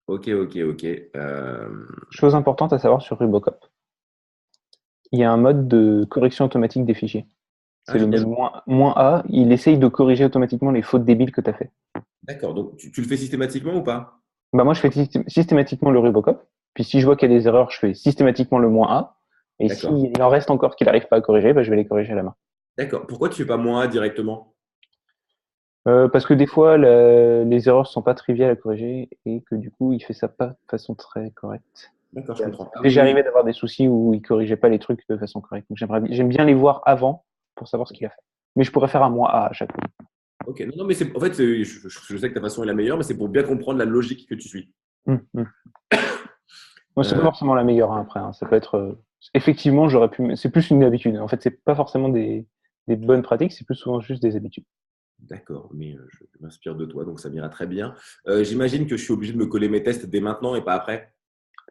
Ok. Chose importante à savoir sur Rubocop, il y a un mode de correction automatique des fichiers. Ah, C'est le mode génial. moins A, il essaye de corriger automatiquement les fautes débiles que tu as fait. D'accord. Donc, tu le fais systématiquement ou pas? Bah moi, je fais systématiquement le Rubocop, puis si je vois qu'il y a des erreurs, je fais systématiquement le moins A, et D'accord. s'il en reste encore qu'il n'arrive pas à corriger, bah, je vais les corriger à la main. D'accord. Pourquoi tu fais pas moins A directement? Parce que des fois, les erreurs sont pas triviales à corriger, et que du coup, il fait ça pas de façon très correcte. D'accord, je Ça comprends. Ah m'est oui, déjà oui. arrivé d'avoir des soucis où il corrigeait pas les trucs de façon correcte. Donc j'aime bien les voir avant pour savoir ce qu'il a fait. Mais je pourrais faire un moins A à chaque fois. Ok. Non, non, mais en fait, je sais que ta façon est la meilleure, mais c'est pour bien comprendre la logique que tu suis. Hum. Moi, c'est pas Euh, forcément la meilleure, hein, après, hein. Ça peut être. Effectivement, j'aurais pu. C'est plus une habitude. En fait, c'est pas forcément des bonnes pratiques, c'est plus souvent juste des habitudes. d'accord, mais je m'inspire de toi, donc ça m'ira très bien. J'imagine que je suis obligé de me coller mes tests dès maintenant et pas après.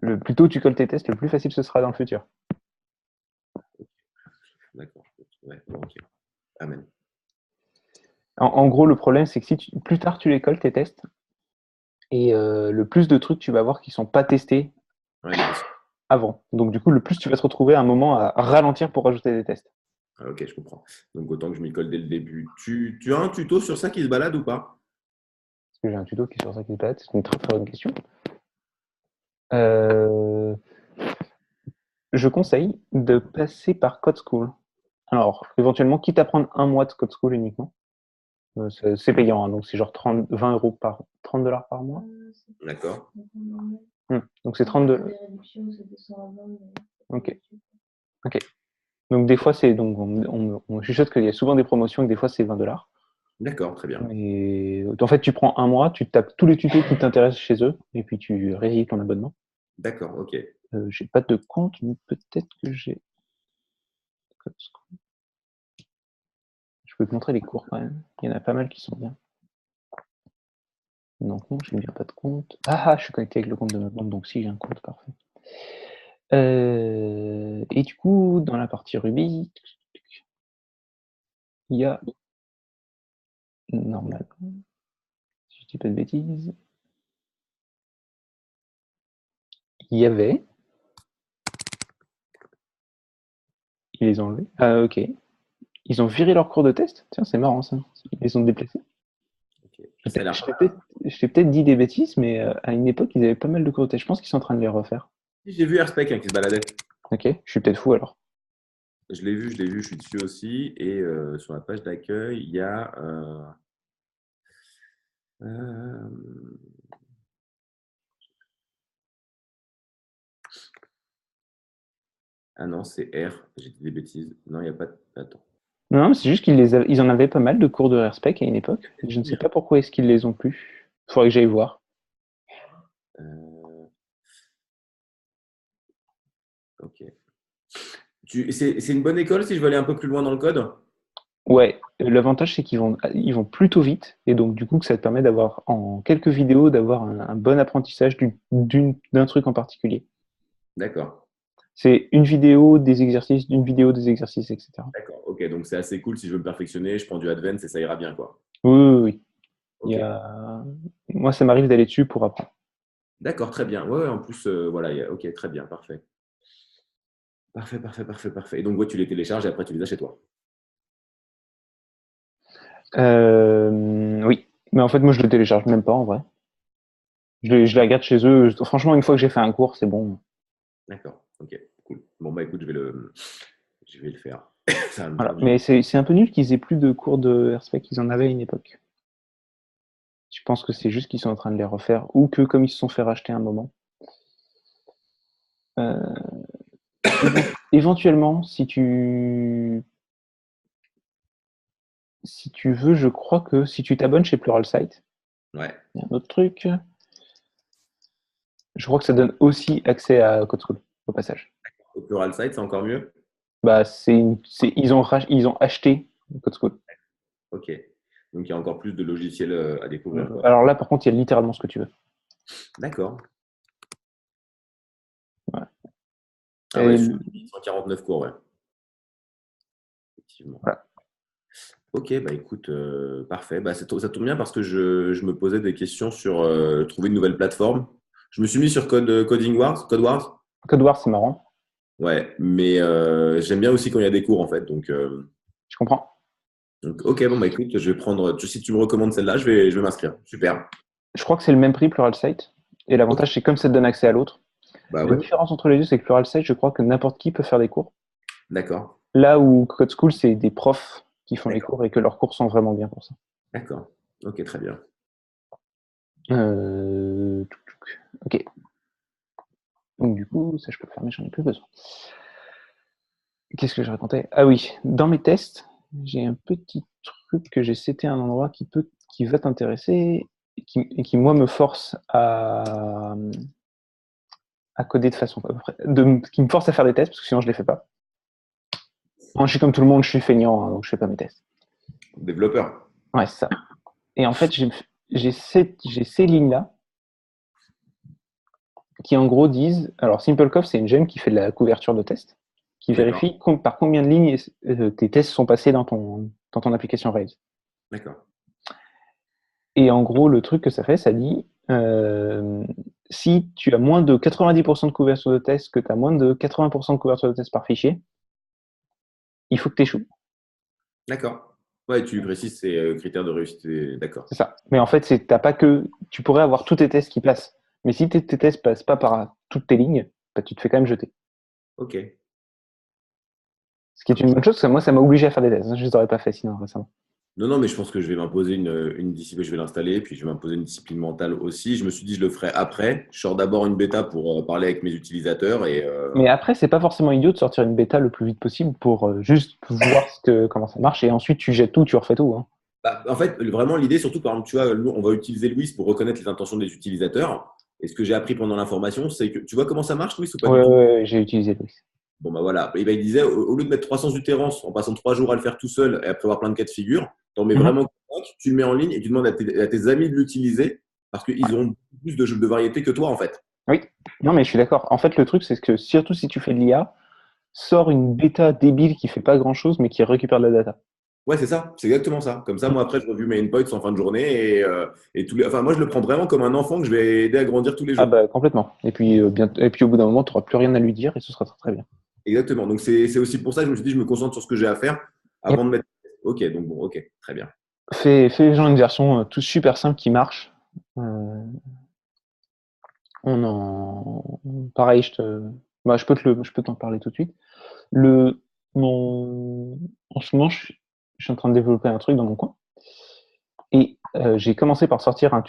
Le plus tôt tu colles tes tests, le plus facile ce sera dans le futur. D'accord. Ouais, bon, ok. Amen. En gros, le problème, c'est que si plus tard tu les colles tes tests, et le plus de trucs tu vas voir qui sont pas testés Ouais, les tests. avant. Donc, du coup, le plus tu vas te retrouver à un moment à ralentir pour rajouter des tests. Ah, ok, je comprends. Donc autant que je m'y colle dès le début. Tu as un tuto sur ça qui se balade ou pas? Est-ce que j'ai un tuto qui est sur ça qui se balade? C'est une très très bonne question. Euh, je conseille de passer par Code School. Alors, éventuellement, quitte à prendre un mois de Code School uniquement. C'est payant, hein, donc c'est genre 20 euros par 30 dollars par mois. D'accord. Donc c'est 32. Ok. Ok. Donc des fois c'est donc on chuchote qu'il y a souvent des promotions et que des fois c'est 20 dollars. D'accord, très bien. Et en fait tu prends un mois, tu tapes tous les tutos qui t'intéressent chez eux et puis tu résilies ton abonnement. D'accord, ok. J'ai pas de compte, mais peut-être que j'ai. Je peux te montrer les cours quand même. Il y en a pas mal qui sont bien. Donc non, j'ai bien pas de compte. Ah, je suis connecté avec le compte de ma banque, donc si j'ai un compte, parfait. Et du coup, dans la partie Ruby, il y a normalement, si je dis pas de bêtises, il y avait. Ils les ont enlevés. Ah, ok. Ils ont viré leur cours de test. Tiens, c'est marrant ça. Ils les ont déplacés. Ok. Je Ça a t'ai l'air je pas t'ai mal. peut-être je t'ai peut-être dit des bêtises, mais à une époque, ils avaient pas mal de cours de test. Je pense qu'ils sont en train de les refaire. J'ai vu AirSpec hein, qui se baladait. Ok, je suis peut-être fou alors. Je l'ai vu, je suis dessus aussi. Et sur la page d'accueil, il y a. Euh, Ah non, c'est R. J'ai dit des bêtises. Non, il n'y a pas. Attends. Non, c'est juste ils en avaient pas mal de cours de respect à une époque. Je ne sais pas pourquoi est-ce qu'ils les ont plus. Faudrait que j'aille voir. Euh, Ok. C'est une bonne école si je veux aller un peu plus loin dans le code? Ouais, l'avantage c'est ils vont plutôt vite et donc du coup que ça te permet d'avoir en quelques vidéos d'avoir un bon apprentissage d'un truc en particulier. D'accord. C'est une vidéo des exercices, une vidéo des exercices, etc. D'accord. Ok, donc c'est assez cool si je veux me perfectionner. Je prends du Advance et ça ira bien, quoi. Oui, oui, oui. Il y Ok. a... Moi, ça m'arrive d'aller dessus pour apprendre. D'accord, très bien. Ouais, ouais, en plus, voilà. Ok, très bien, parfait. Parfait. Et donc, ouais, tu les télécharges et après, tu les as chez toi. Oui, mais en fait, moi, je le télécharge même pas en vrai. Je les regarde chez eux. Franchement, une fois que j'ai fait un cours, c'est bon. D'accord. Ok, cool. Bon, bah écoute, je vais le faire. Ça va me Voilà. faire du Mais c'est un peu nul qu'ils aient plus de cours de RSpec qu'ils en avaient à une époque. Je pense que c'est juste qu'ils sont en train de les refaire ou que comme ils se sont fait racheter un moment. Éventuellement, si tu veux, je crois que si tu t'abonnes chez Pluralsight, Ouais. il y a un autre truc. Je crois que ça donne aussi accès à Code School, au passage. Au Pluralsight, c'est encore mieux? Bah, ils ont acheté Code School. Ok. Donc, il y a encore plus de logiciels à découvrir, quoi. Alors là, par contre, il y a littéralement ce que tu veux. D'accord. Voilà. Ah ouais, Et, je suis 149 cours, ouais. Effectivement. voilà. Ok, bah écoute, parfait. Bah, ça tombe bien parce que je me posais des questions sur trouver une nouvelle plateforme. Je me suis mis sur Coding Wars, Code Wars. Code Wars, c'est marrant. Ouais, mais j'aime bien aussi quand il y a des cours en fait. Je comprends. Ok, bon bah écoute, je vais prendre. Si tu me recommandes celle-là, je vais m'inscrire. Super. Je crois que c'est le même prix, Pluralsight. Et Ok, l'avantage, c'est comme ça te donne accès à l'autre. bah La ouais, différence entre les deux, c'est que Pluralsight, je crois que n'importe qui peut faire des cours. d'accord, Là où Code School, c'est des profs qui font les d'accord, cours et que leurs cours sont vraiment bien pour ça. d'accord. Ok, très bien. Euh... Ok. Donc du coup, ça je peux le faire, mais j'en ai plus besoin. Qu'est-ce que je racontais? Ah oui, dans mes tests, j'ai un petit truc que j'ai seté à un endroit qui va t'intéresser et qui, moi, me force à coder de façon à peu près, qui me force à faire des tests parce que sinon je les fais pas. Moi, je suis comme tout le monde, je suis feignant, hein, donc je fais pas mes tests. Développeur. Ouais, c'est ça. Et en fait, j'ai ces lignes-là qui en gros disent, alors SimpleCov, c'est une gemme qui fait de la couverture de tests, qui D'accord, vérifie par combien de lignes tes tests sont passés dans ton application Rails. d'accord, Et en gros, le truc que ça fait, ça dit, si tu as moins de 90% de couverture de test, que tu as moins de 80% de couverture de test par fichier, il faut que tu échoues. d'accord. Ouais, tu précises ces critères de réussite. D'accord. C'est ça. Mais en fait, t'as pas que, tu pourrais avoir tous tes tests qui passent. Mais si tes tests passent pas par toutes tes lignes, bah, tu te fais quand même jeter. Ok. Ce qui est une bonne chose, parce que moi, ça m'a obligé à faire des tests. Je les aurais pas fait sinon récemment. Non, non, mais je pense que je vais m'imposer une discipline, je vais l'installer, puis je vais m'imposer une discipline mentale aussi. Je me suis dit, je le ferai après. Je sors d'abord une bêta pour parler avec mes utilisateurs et Mais après, c'est pas forcément idiot de sortir une bêta le plus vite possible pour juste voir comment ça marche et ensuite tu jettes tout, tu refais tout. Hein. bah, en fait, vraiment, l'idée, surtout, par exemple, tu vois, nous, on va utiliser Louis pour reconnaître les intentions des utilisateurs. Et ce que j'ai appris pendant l'information, c'est que tu vois comment ça marche, Louis, ou pas du Ouais, tout? ouais, ouais, j'ai utilisé Louis. Bon, bah voilà. Et ben, il disait, au lieu de mettre 300 utérances en passant 3 jours à le faire tout seul et après avoir plein de cas de figure, t'en mets Mhm. vraiment 5, tu le mets en ligne et tu demandes à tes amis de l'utiliser parce qu'ils ont plus de variété que toi, en fait. Oui, non, mais je suis d'accord. En fait, le truc, c'est que surtout si tu fais de l'IA, sors une bêta débile qui fait pas grand chose mais qui récupère de la data. Ouais, c'est ça, c'est exactement ça. Comme ça, moi, après, je review mes endpoints en fin de journée et enfin, moi, je le prends vraiment comme un enfant que je vais aider à grandir tous les Ah jours. bah complètement. Et puis, et puis au bout d'un moment, tu n'auras plus rien à lui dire et ce sera très, très bien. Exactement. Donc, c'est aussi pour ça que je me suis dit, je me concentre sur ce que j'ai à faire avant Yep. de mettre. Ok, donc bon, ok, très bien. Fais les gens une version tout super simple qui marche. Euh, on en... Pareil, je peux t'en parler tout de suite. Le, En ce moment, je suis en train de développer un truc dans mon coin. Et j'ai commencé par sortir un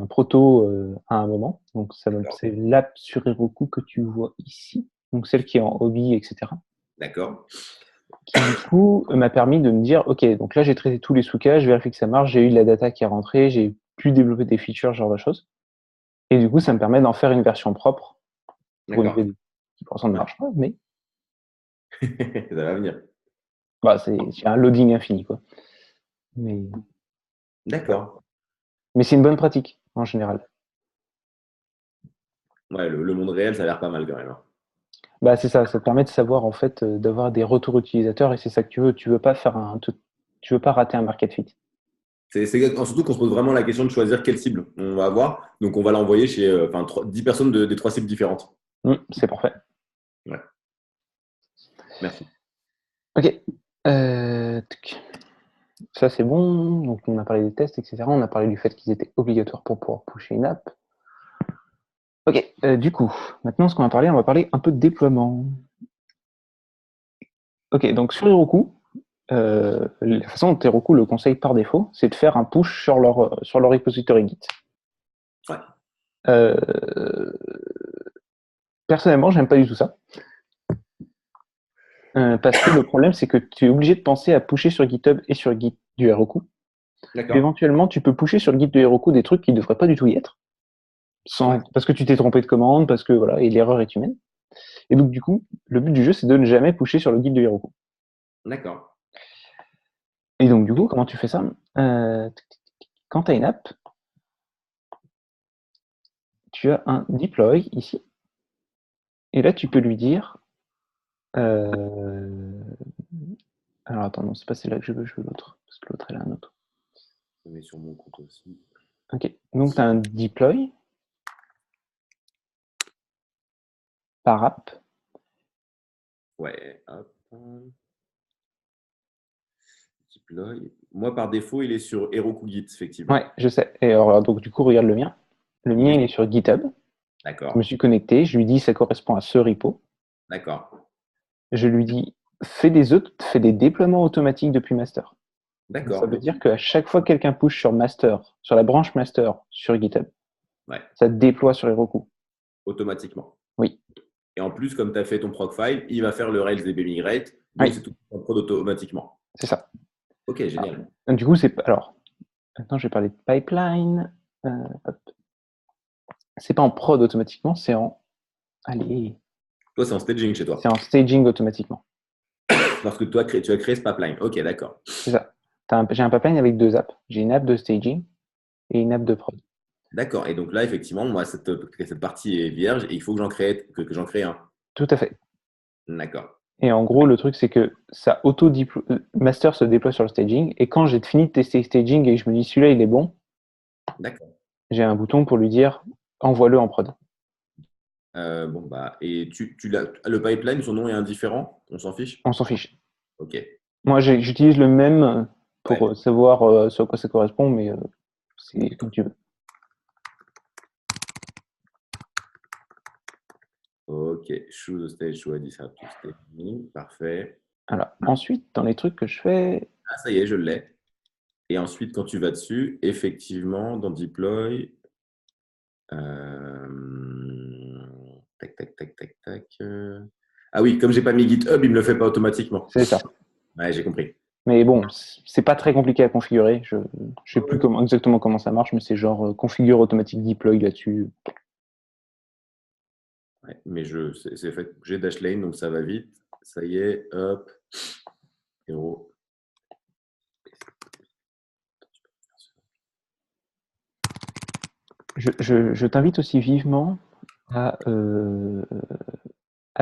proto à un moment. Donc, D'accord. c'est l'app sur Heroku que tu vois ici. Donc, celle qui est en hobby, etc. D'accord. Qui, du coup, m'a permis de me dire, OK, donc là, j'ai traité tous les sous-cas, je vérifie que ça marche, j'ai eu de la data qui est rentrée, j'ai pu développer des features, ce genre de choses. Et du coup, ça me permet d'en faire une version propre pour une D'accord. vidéo qui pour l'instant ne Ouais. marche pas, mais Ça va venir. bah, c'est un loading infini, quoi. Mais, D'accord. mais c'est une bonne pratique, en général. Ouais, le monde réel, ça a l'air pas mal quand même, hein. Bah, c'est ça, ça te permet de savoir, en fait, d'avoir des retours utilisateurs et c'est ça que tu veux. Tu veux pas tu veux pas rater un market fit. Surtout qu'on se pose vraiment la question de choisir quelle cible on va avoir. Donc, on va l'envoyer chez 10 personnes des 3 cibles différentes. C'est parfait. Ouais, merci. OK. Tuc. Ça, c'est bon. Donc, on a parlé des tests, etc. On a parlé du fait qu'ils étaient obligatoires pour pouvoir pusher une app. OK. Du coup, maintenant, ce qu'on va parler, on va parler un peu de déploiement. Ok, donc sur Heroku, la façon dont Heroku le conseille par défaut, c'est de faire un push sur leur repository Git. Ouais. Personnellement, j'aime pas du tout ça. Parce que le problème, c'est que tu es obligé de penser à pusher sur GitHub et sur Git du Heroku. D'accord. Éventuellement, tu peux pusher sur le Git de Heroku des trucs qui ne devraient pas du tout y être. Parce que tu t'es trompé de commande, parce que voilà, et l'erreur est humaine. Et donc, du coup, le but du jeu, c'est de ne jamais pusher sur le Git de Heroku. D'accord. Et donc, du coup, comment tu fais ça? Quand tu as une app, tu as un deploy ici. Et là, tu peux lui dire. Alors, attends, non, c'est pas celle-là que je veux l'autre. Parce que l'autre, elle a un autre. Je mets sur mon compte aussi. Ok, donc tu as un deploy par app. Ouais, hop. Deploy. Moi, par défaut, il est sur Heroku Git, effectivement. Ouais, je sais. Et alors, donc, du coup, regarde le mien. Le mien, il est sur GitHub. Je me D'accord. suis connecté. Je lui dis, ça correspond à ce repo. D'accord. Je lui dis, fais des déploiements automatiques depuis master. Donc, ça D'accord. veut Donc, dire qu'à chaque fois que quelqu'un push sur master, sur la branche master sur GitHub, ouais, ça déploie sur Heroku. automatiquement. Oui. Et en plus, comme tu as fait ton procfile, il va faire le Rails DB Migrate. Donc, Oui, c'est tout en prod automatiquement. c'est ça. Ok, génial. Donc, du coup, c'est alors. Maintenant, je vais parler de pipeline. Hop. C'est pas en prod automatiquement, c'est en. Allez. Toi, c'est en staging chez C'est toi. en staging automatiquement. Parce que toi, tu as créé ce pipeline. Ok, d'accord. C'est ça. J'ai un pipeline avec deux apps. J'ai une app de staging et une app de prod. D'accord. Et donc là, effectivement, moi, cette partie est vierge et il faut que que j'en crée un. Tout à fait. D'accord. Et en gros, le truc, c'est que ça master se déploie sur le staging. Et quand j'ai fini de tester le staging et que je me dis celui-là, il est bon, D'accord. j'ai un bouton pour lui dire envoie-le en prod. Bon, bah, et le pipeline, son nom est indifférent? On s'en fiche? On s'en fiche. Ok. Moi, j'utilise le même pour Ouais. savoir ce à quoi ça correspond, mais c'est comme tu veux. Ok. Choose the stage to add this app to staging. Parfait. Voilà. Ensuite, dans les trucs que je fais, Ah, ça y est, je l'ai. Et ensuite, quand tu vas dessus, effectivement, dans Deploy, tac, tac, tac, tac, tac. Ah oui, comme j'ai pas mis GitHub, il me le fait pas automatiquement. c'est ça. Ouais, j'ai compris. Mais bon, c'est pas très compliqué à configurer. Je sais Ouais, plus ouais. exactement comment ça marche, mais c'est genre configure automatique deploy là-dessus. Ouais, mais c'est fait. J'ai Dashlane, donc ça va vite. Ça y est, hop, héros. Je t'invite aussi vivement à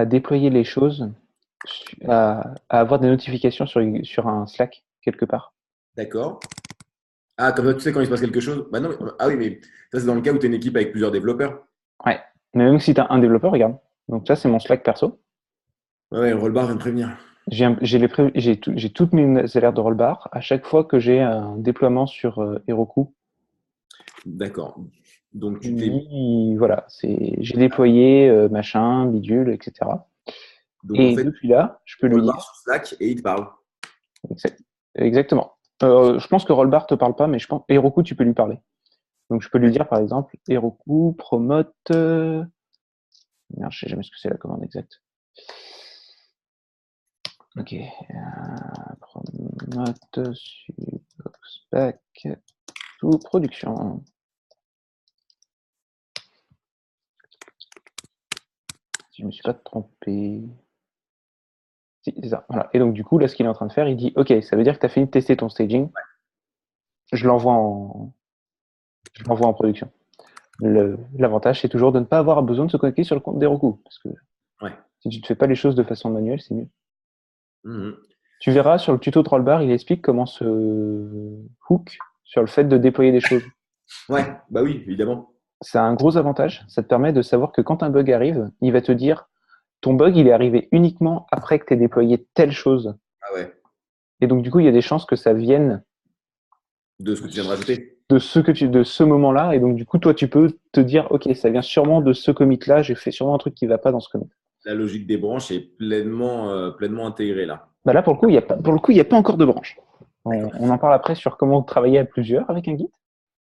déployer les choses, à avoir des notifications sur un Slack quelque part. D'accord. Ah, comme ça, tu sais quand il se passe quelque chose? Bah non, ah oui, mais ça, c'est dans le cas où tu es une équipe avec plusieurs développeurs. Ouais. Mais même si tu as un développeur, regarde. Donc ça, c'est mon Slack perso. Ouais, ouais, le rollbar vient de prévenir. J'ai toutes mes alertes de rollbar. À chaque fois que j'ai un déploiement sur Heroku, D'accord. Donc, il me dit, voilà, j'ai déployé machin, bidule, etc. Donc, en Et fait, depuis là, je peux lui rollbar dire. sur Slack et il te parle. Exactement. Je pense que Rollbar te parle pas, mais je pense Heroku, tu peux lui parler. Donc je peux lui dire par exemple Heroku promote. Merde, je sais jamais ce que c'est la commande exacte. Ok. Promote Subboxback to production. Si je me suis pas trompé. Si, c'est ça. Voilà. Et donc du coup, là, ce qu'il est en train de faire, il dit OK, ça veut dire que tu as fini de tester ton staging. Je l'envoie en production. L'avantage, c'est toujours de ne pas avoir besoin de se connecter sur le compte d'Heroku. Parce que Ouais. si tu ne fais pas les choses de façon manuelle, c'est mieux. Mhm. Tu verras sur le tuto de Rollbar, il explique comment se hook sur le fait de déployer des choses. Ouais, bah oui, évidemment. Ça a un gros avantage, ça te permet de savoir que quand un bug arrive, il va te dire ton bug il est arrivé uniquement après que tu aies déployé telle chose. Ah ouais, Et donc du coup, il y a des chances que ça vienne de ce que tu viens de rajouter. de ce moment-là. Et donc du coup, toi, tu peux te dire ok, ça vient sûrement de ce commit-là, j'ai fait sûrement un truc qui va pas dans ce commit. La logique des branches est pleinement intégrée là. Bah là, pour le coup, il y a pas encore de branche. On en parle après sur comment travailler à plusieurs avec un Git.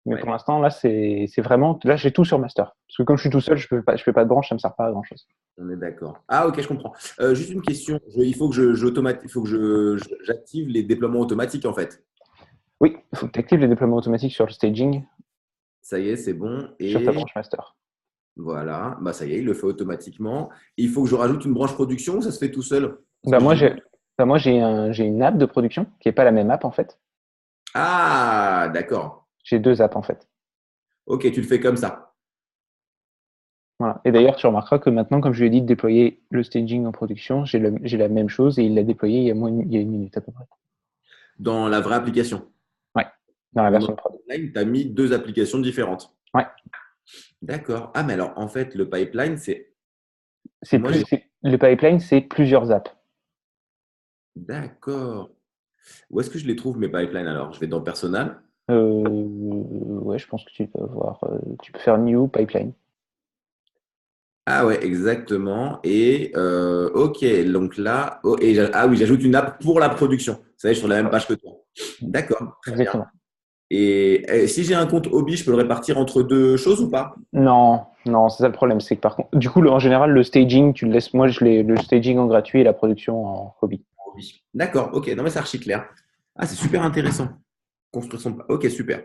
Mais Ouais, pour l'instant, là, c'est vraiment. Là, j'ai tout sur master. Parce que comme je suis tout seul, je fais pas de branche, ça me sert pas à grand chose. on est d'accord. Ah, ok, je comprends. Juste une question. Il faut que il faut que j'active les déploiements automatiques, en fait. Oui, il faut que tu actives les déploiements automatiques sur le staging, Ça y est, c'est bon. sur ta Et branche master. voilà, bah ça y est, il le fait automatiquement. Et il faut que je rajoute une branche production ou ça se fait tout seul? Parce Bah, que j'ai moi, vu. j'ai une app de production qui n'est pas la même app en fait. Ah, d'accord. J'ai deux apps en fait. Ok, tu le fais comme ça. Voilà. Et d'ailleurs, tu remarqueras que maintenant, comme je lui ai dit de déployer le staging en production, j'ai la même chose et il l'a déployé il y a une minute à peu près. Dans la vraie application. Ouais, dans la Dans notre version prod. pipeline, tu as mis deux applications différentes. Ouais, D'accord. Ah, mais alors, en fait, le pipeline, c'est. Moi, j'ai. le pipeline, c'est plusieurs apps. D'accord. Où est-ce que je les trouve, mes pipelines alors? Je vais dans Personal. Ouais, je pense que tu peux voir, tu peux faire New Pipeline. Ah ouais, exactement. Et ok, donc là, oh, ah oui, j'ajoute une app pour la production. Ça y est, je suis sur la même page que toi. D'accord, très bien. Exactement. Et si j'ai un compte hobby, je peux le répartir entre deux choses ou pas? Non, non, c'est ça le problème. C'est que par contre, du coup, en général, le staging, tu le laisses. Moi, le staging en gratuit et la production en hobby. Hobby. D'accord, ok, non mais c'est archi clair. Ah, c'est super intéressant. Construction de. Ok, super.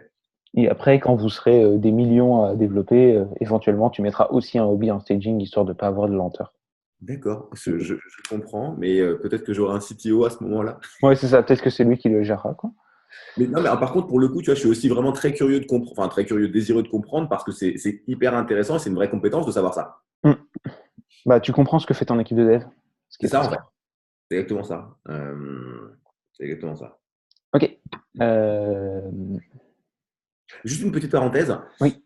Et après, quand vous serez des millions à développer, éventuellement, tu mettras aussi un hobby en staging, histoire de ne pas avoir de lenteur. D'accord, je comprends, mais peut-être que j'aurai un CTO à ce moment-là. Ouais, c'est ça. Peut-être que c'est lui qui le gérera, quoi. Mais non, mais par contre, pour le coup, tu vois, je suis aussi vraiment très curieux de comprendre, enfin très curieux, désireux de comprendre parce que c'est hyper intéressant et c'est une vraie compétence de savoir ça. Hmm. Bah, tu comprends ce que fait ton équipe de dev, ce qui C'est est très ça en fait. smart. C'est exactement ça. C'est exactement ça. Ok. Euh, Juste une petite parenthèse. Oui.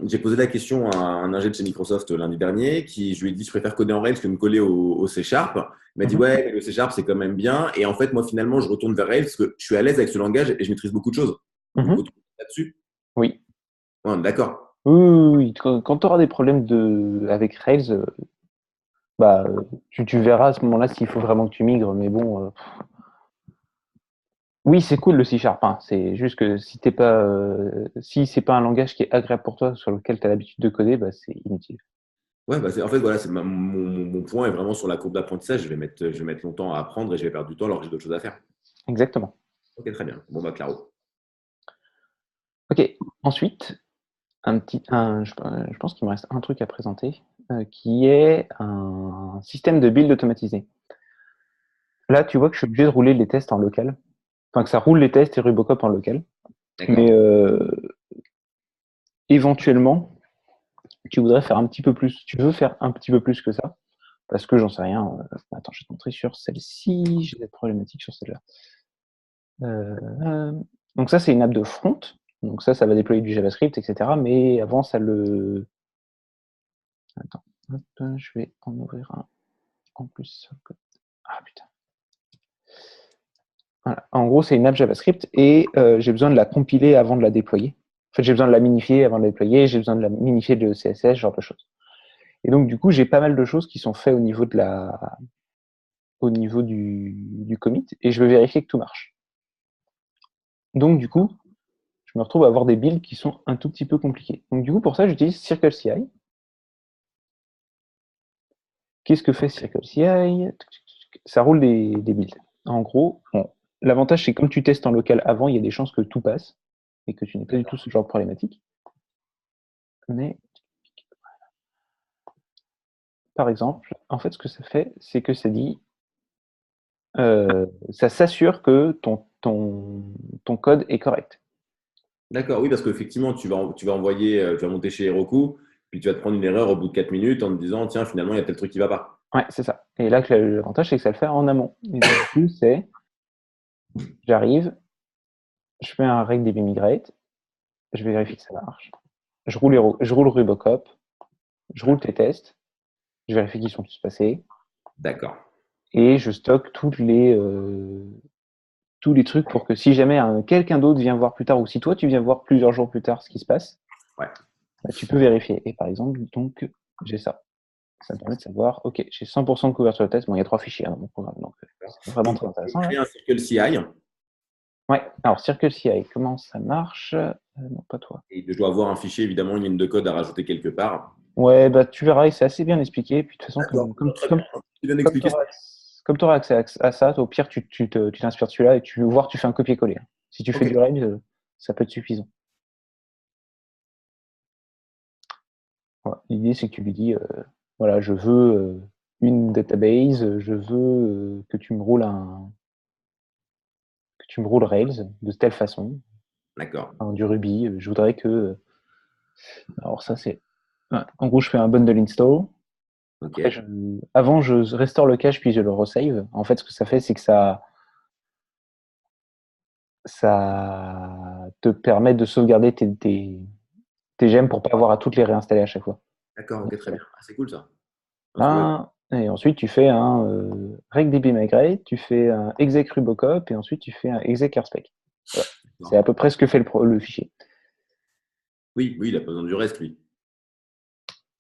J'ai posé la question à un ingé de chez Microsoft lundi dernier, qui je lui ai dit je préfère coder en Rails que me coller au C Sharp. Il m'a dit Mhm. ouais, mais le C Sharp c'est quand même bien. Et en fait, moi finalement, je retourne vers Rails parce que je suis à l'aise avec ce langage et je maîtrise beaucoup de choses. Donc, Mhm. retourne là-dessus. Oui. Ouais, on est d'accord. Oui, oui, oui. Quand tu auras des problèmes avec Rails, bah, tu verras à ce moment-là s'il faut vraiment que tu migres. Mais bon, oui, c'est cool le C Sharp, hein. C'est juste que si c'est pas un langage qui est agréable pour toi, sur lequel tu as l'habitude de coder, bah, c'est inutile. Ouais, bah en fait, voilà, mon point est vraiment sur la courbe d'apprentissage. Je vais mettre longtemps à apprendre et je vais perdre du temps alors que j'ai d'autres choses à faire. Exactement. Ok, très bien. Bon, bah, claro. Ok. Ensuite, je pense qu'il me reste un truc à présenter, qui est un système de build automatisé. Là, tu vois que je suis obligé de rouler les tests en local. Enfin, que ça roule les tests et Rubocop en local. Mais D'accord. éventuellement, tu voudrais faire un petit peu plus. Tu veux faire un petit peu plus que ça. Parce que j'en sais rien. Attends, je vais te montrer sur celle-ci. J'ai des problématiques sur celle-là. Euh, donc ça, c'est une app de front. Donc ça va déployer du JavaScript, etc. Mais avant, ça le... Attends, hop, je vais en ouvrir un en plus. Ah putain. Voilà. En gros, c'est une app JavaScript et j'ai besoin de la compiler avant de la déployer. En fait, j'ai besoin de la minifier avant de la déployer, j'ai besoin de la minifier de CSS, ce genre de choses. Et donc, du coup, j'ai pas mal de choses qui sont faites au niveau du commit et je veux vérifier que tout marche. Donc, du coup, je me retrouve à avoir des builds qui sont un tout petit peu compliqués. Donc, du coup, pour ça, j'utilise CircleCI. Qu'est-ce que fait CircleCI? Ça roule des builds. En gros, bon, l'avantage, c'est que comme tu testes en local avant, il y a des chances que tout passe et que tu n'aies pas du tout ce genre de problématique. Mais, par exemple, en fait, ce que ça fait, c'est que ça dit, ça s'assure que ton code est correct. D'accord, oui, parce qu'effectivement, tu vas envoyer, tu vas monter chez Heroku, puis tu vas te prendre une erreur au bout de 4 minutes en te disant, tiens, finalement, il y a tel truc qui va pas. Ouais, c'est ça. Et là, l'avantage, c'est que ça le fait en amont. Et donc, du coup, j'arrive, je fais un reg DB migrate, je vérifie que ça marche. Je roule Rubocop, je roule tes tests, je vérifie qu'ils sont tous passés, D'accord. et je stocke tous les trucs pour que si jamais quelqu'un d'autre vient voir plus tard, ou si toi tu viens voir plusieurs jours plus tard ce qui se passe, Ouais. bah, tu peux vérifier. Et par exemple, donc, j'ai ça. Ça me permet de savoir, OK, j'ai 100% de couverture de test. Bon, il y a 3 fichiers dans mon programme, donc c'est vraiment Donc, très tu intéressant là. crées un Circle CI Ouais, alors CircleCI, comment ça marche? Non, pas toi. et je dois avoir un fichier, évidemment, une ligne de code à rajouter quelque part. Ouais, bah tu verras, c'est assez bien expliqué. Puis de toute façon, D'accord, comme, très bien. comme, Tu viens comme tu d'expliquer ça. auras accès à ça, au pire, tu t'inspires de celui-là et tu veux voir, tu fais un copier-coller. Si tu fais Ok, du Rails, ça peut être suffisant. Voilà. L'idée, c'est que tu lui dis, voilà, je veux une database, je veux que tu me roules Rails de telle façon, d'accord. enfin, du Ruby. Je voudrais que, alors ça c'est, ouais, en gros, je fais un bundle install. Ok, Après, avant, je restaure le cache puis je le resave. En fait, ce que ça fait, c'est que ça te permet de sauvegarder tes gemmes pour pas avoir à toutes les réinstaller à chaque fois. d'accord, ok, très bien. Ah, c'est cool ça. Parce que, ouais, Là, et ensuite, tu fais un regdb migrate, tu fais un exec rubocop, et ensuite, tu fais un exec airspec. Voilà. C'est à non. peu près ce que fait le fichier. Oui, oui, il a pas besoin du reste, lui.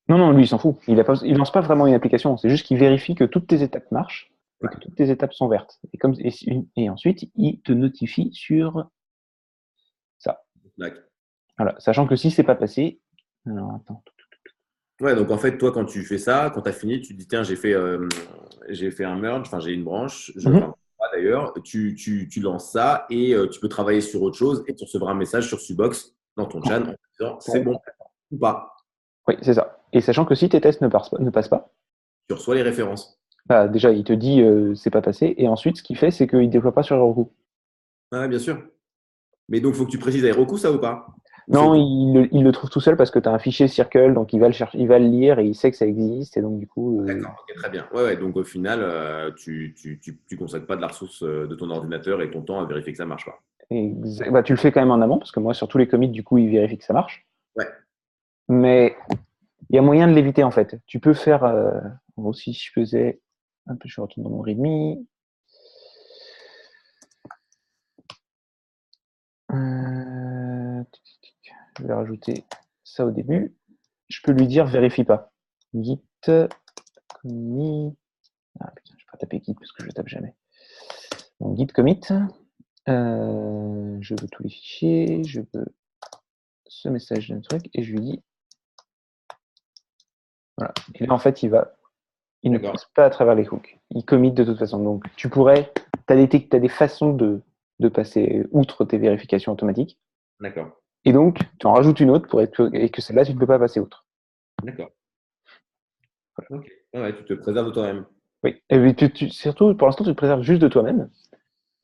Non, non, lui, il s'en fout. Il lance pas vraiment une application. C'est juste qu'il vérifie que toutes tes étapes marchent et Ouais, que toutes tes étapes sont vertes. Et ensuite, il te notifie sur ça. d'accord. Voilà. Sachant que si c'est pas passé, alors attends. Ouais, donc en fait, toi, quand tu fais ça, quand tu as fini, tu te dis, tiens, j'ai fait un merge, enfin, j'ai une branche, Mhm. enfin, pas d'ailleurs, tu lances ça et tu peux travailler sur autre chose et tu recevras un message sur Subox dans ton chat en disant, c'est bon ou pas. Oui, c'est ça. Et sachant que si tes tests ne passent pas, Tu reçois les références. bah, déjà, il te dit c'est pas passé. Et ensuite, ce qu'il fait, c'est qu'il ne déploie pas sur Heroku. Ouais, bien sûr. Mais donc, il faut que tu précises à Heroku ça ou pas? Ou c'est Non, auto. il le trouve tout seul parce que tu as un fichier Circle, donc il va le chercher, il va le lire et il sait que ça existe. Et donc, du coup, D'accord, ok, très bien. Ouais, ouais, donc au final, tu consacres pas de la ressource de ton ordinateur et ton temps à vérifier que ça marche, quoi. bah, tu le fais quand même en amont, parce que moi, sur tous les commits, du coup, il vérifie que ça marche. Ouais, Mais il y a moyen de l'éviter, en fait. Tu peux faire, en gros, si je faisais, un peu, je retourne dans mon README. Je vais rajouter ça au début. Je peux lui dire vérifie pas. Git commit. Ah putain, je vais pas taper git parce que je tape jamais. Donc git commit. Je veux tous les fichiers, je veux ce message d'un truc et je lui dis voilà. Et là en fait il ne d'accord, passe pas à travers les hooks. Il commit de toute façon. Donc tu as des façons de passer outre tes vérifications automatiques. d'accord, Et donc tu en rajoutes une autre et que celle-là tu ne peux pas passer outre. d'accord. Ok. Ouais, ouais, tu te préserves de toi-même. Oui. Et puis, surtout pour l'instant tu te préserves juste de toi-même.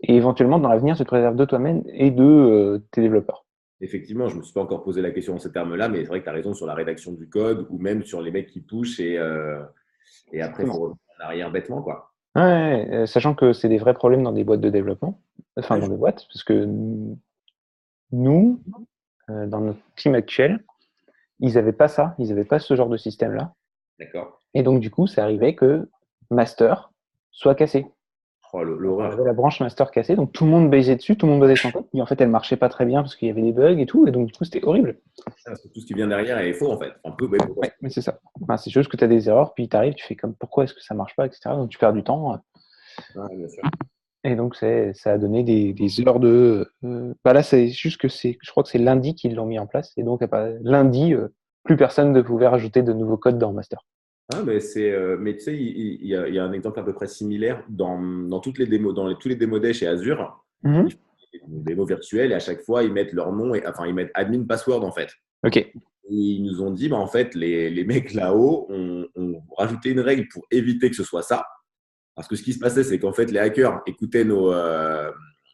Et éventuellement, dans l'avenir, tu te préserves de toi-même et de tes développeurs. Effectivement, je ne me suis pas encore posé la question en ces termes-là, mais c'est vrai que tu as raison sur la rédaction du code ou même sur les mecs qui pushent et après, il faut Exactement. revenir en arrière bêtement, quoi. Ouais, ouais, sachant que c'est des vrais problèmes dans des boîtes de développement, enfin Ouais, dans des boîtes, parce que nous, dans notre team actuel, ils n'avaient pas ça, ils n'avaient pas ce genre de système-là. d'accord. Et donc, du coup, ça arrivait que master soit cassé. Oh, On l'horreur. avait la branche master cassée, donc tout le monde baisait dessus, tout le monde basait son code, et en fait, elle marchait pas très bien parce qu'il y avait des bugs et tout, et donc, du coup, c'était horrible. Parce que tout ce qui vient derrière est faux, en fait. Un peu, ouais, Ouais, mais c'est ça. Enfin, c'est juste que tu as des erreurs, puis tu arrives, tu fais comme pourquoi est-ce que ça marche pas, etc. Donc, tu perds du temps. ouais, bien sûr. Et donc, ça a donné des heures de. Bah là, c'est juste que je crois que c'est lundi qu'ils l'ont mis en place. Et donc, lundi, plus personne ne pouvait rajouter de nouveaux codes dans Master. Ah, mais tu sais, il y a un exemple à peu près similaire dans toutes les démos, tous les démos chez Azure. Ils Mhm. font des démos virtuelles et à chaque fois, ils mettent leur nom, enfin, ils mettent admin password en fait. Ok. Et ils nous ont dit, bah, en fait, les mecs là-haut ont rajouté une règle pour éviter que ce soit ça. Parce que ce qui se passait, c'est qu'en fait, les hackers écoutaient nos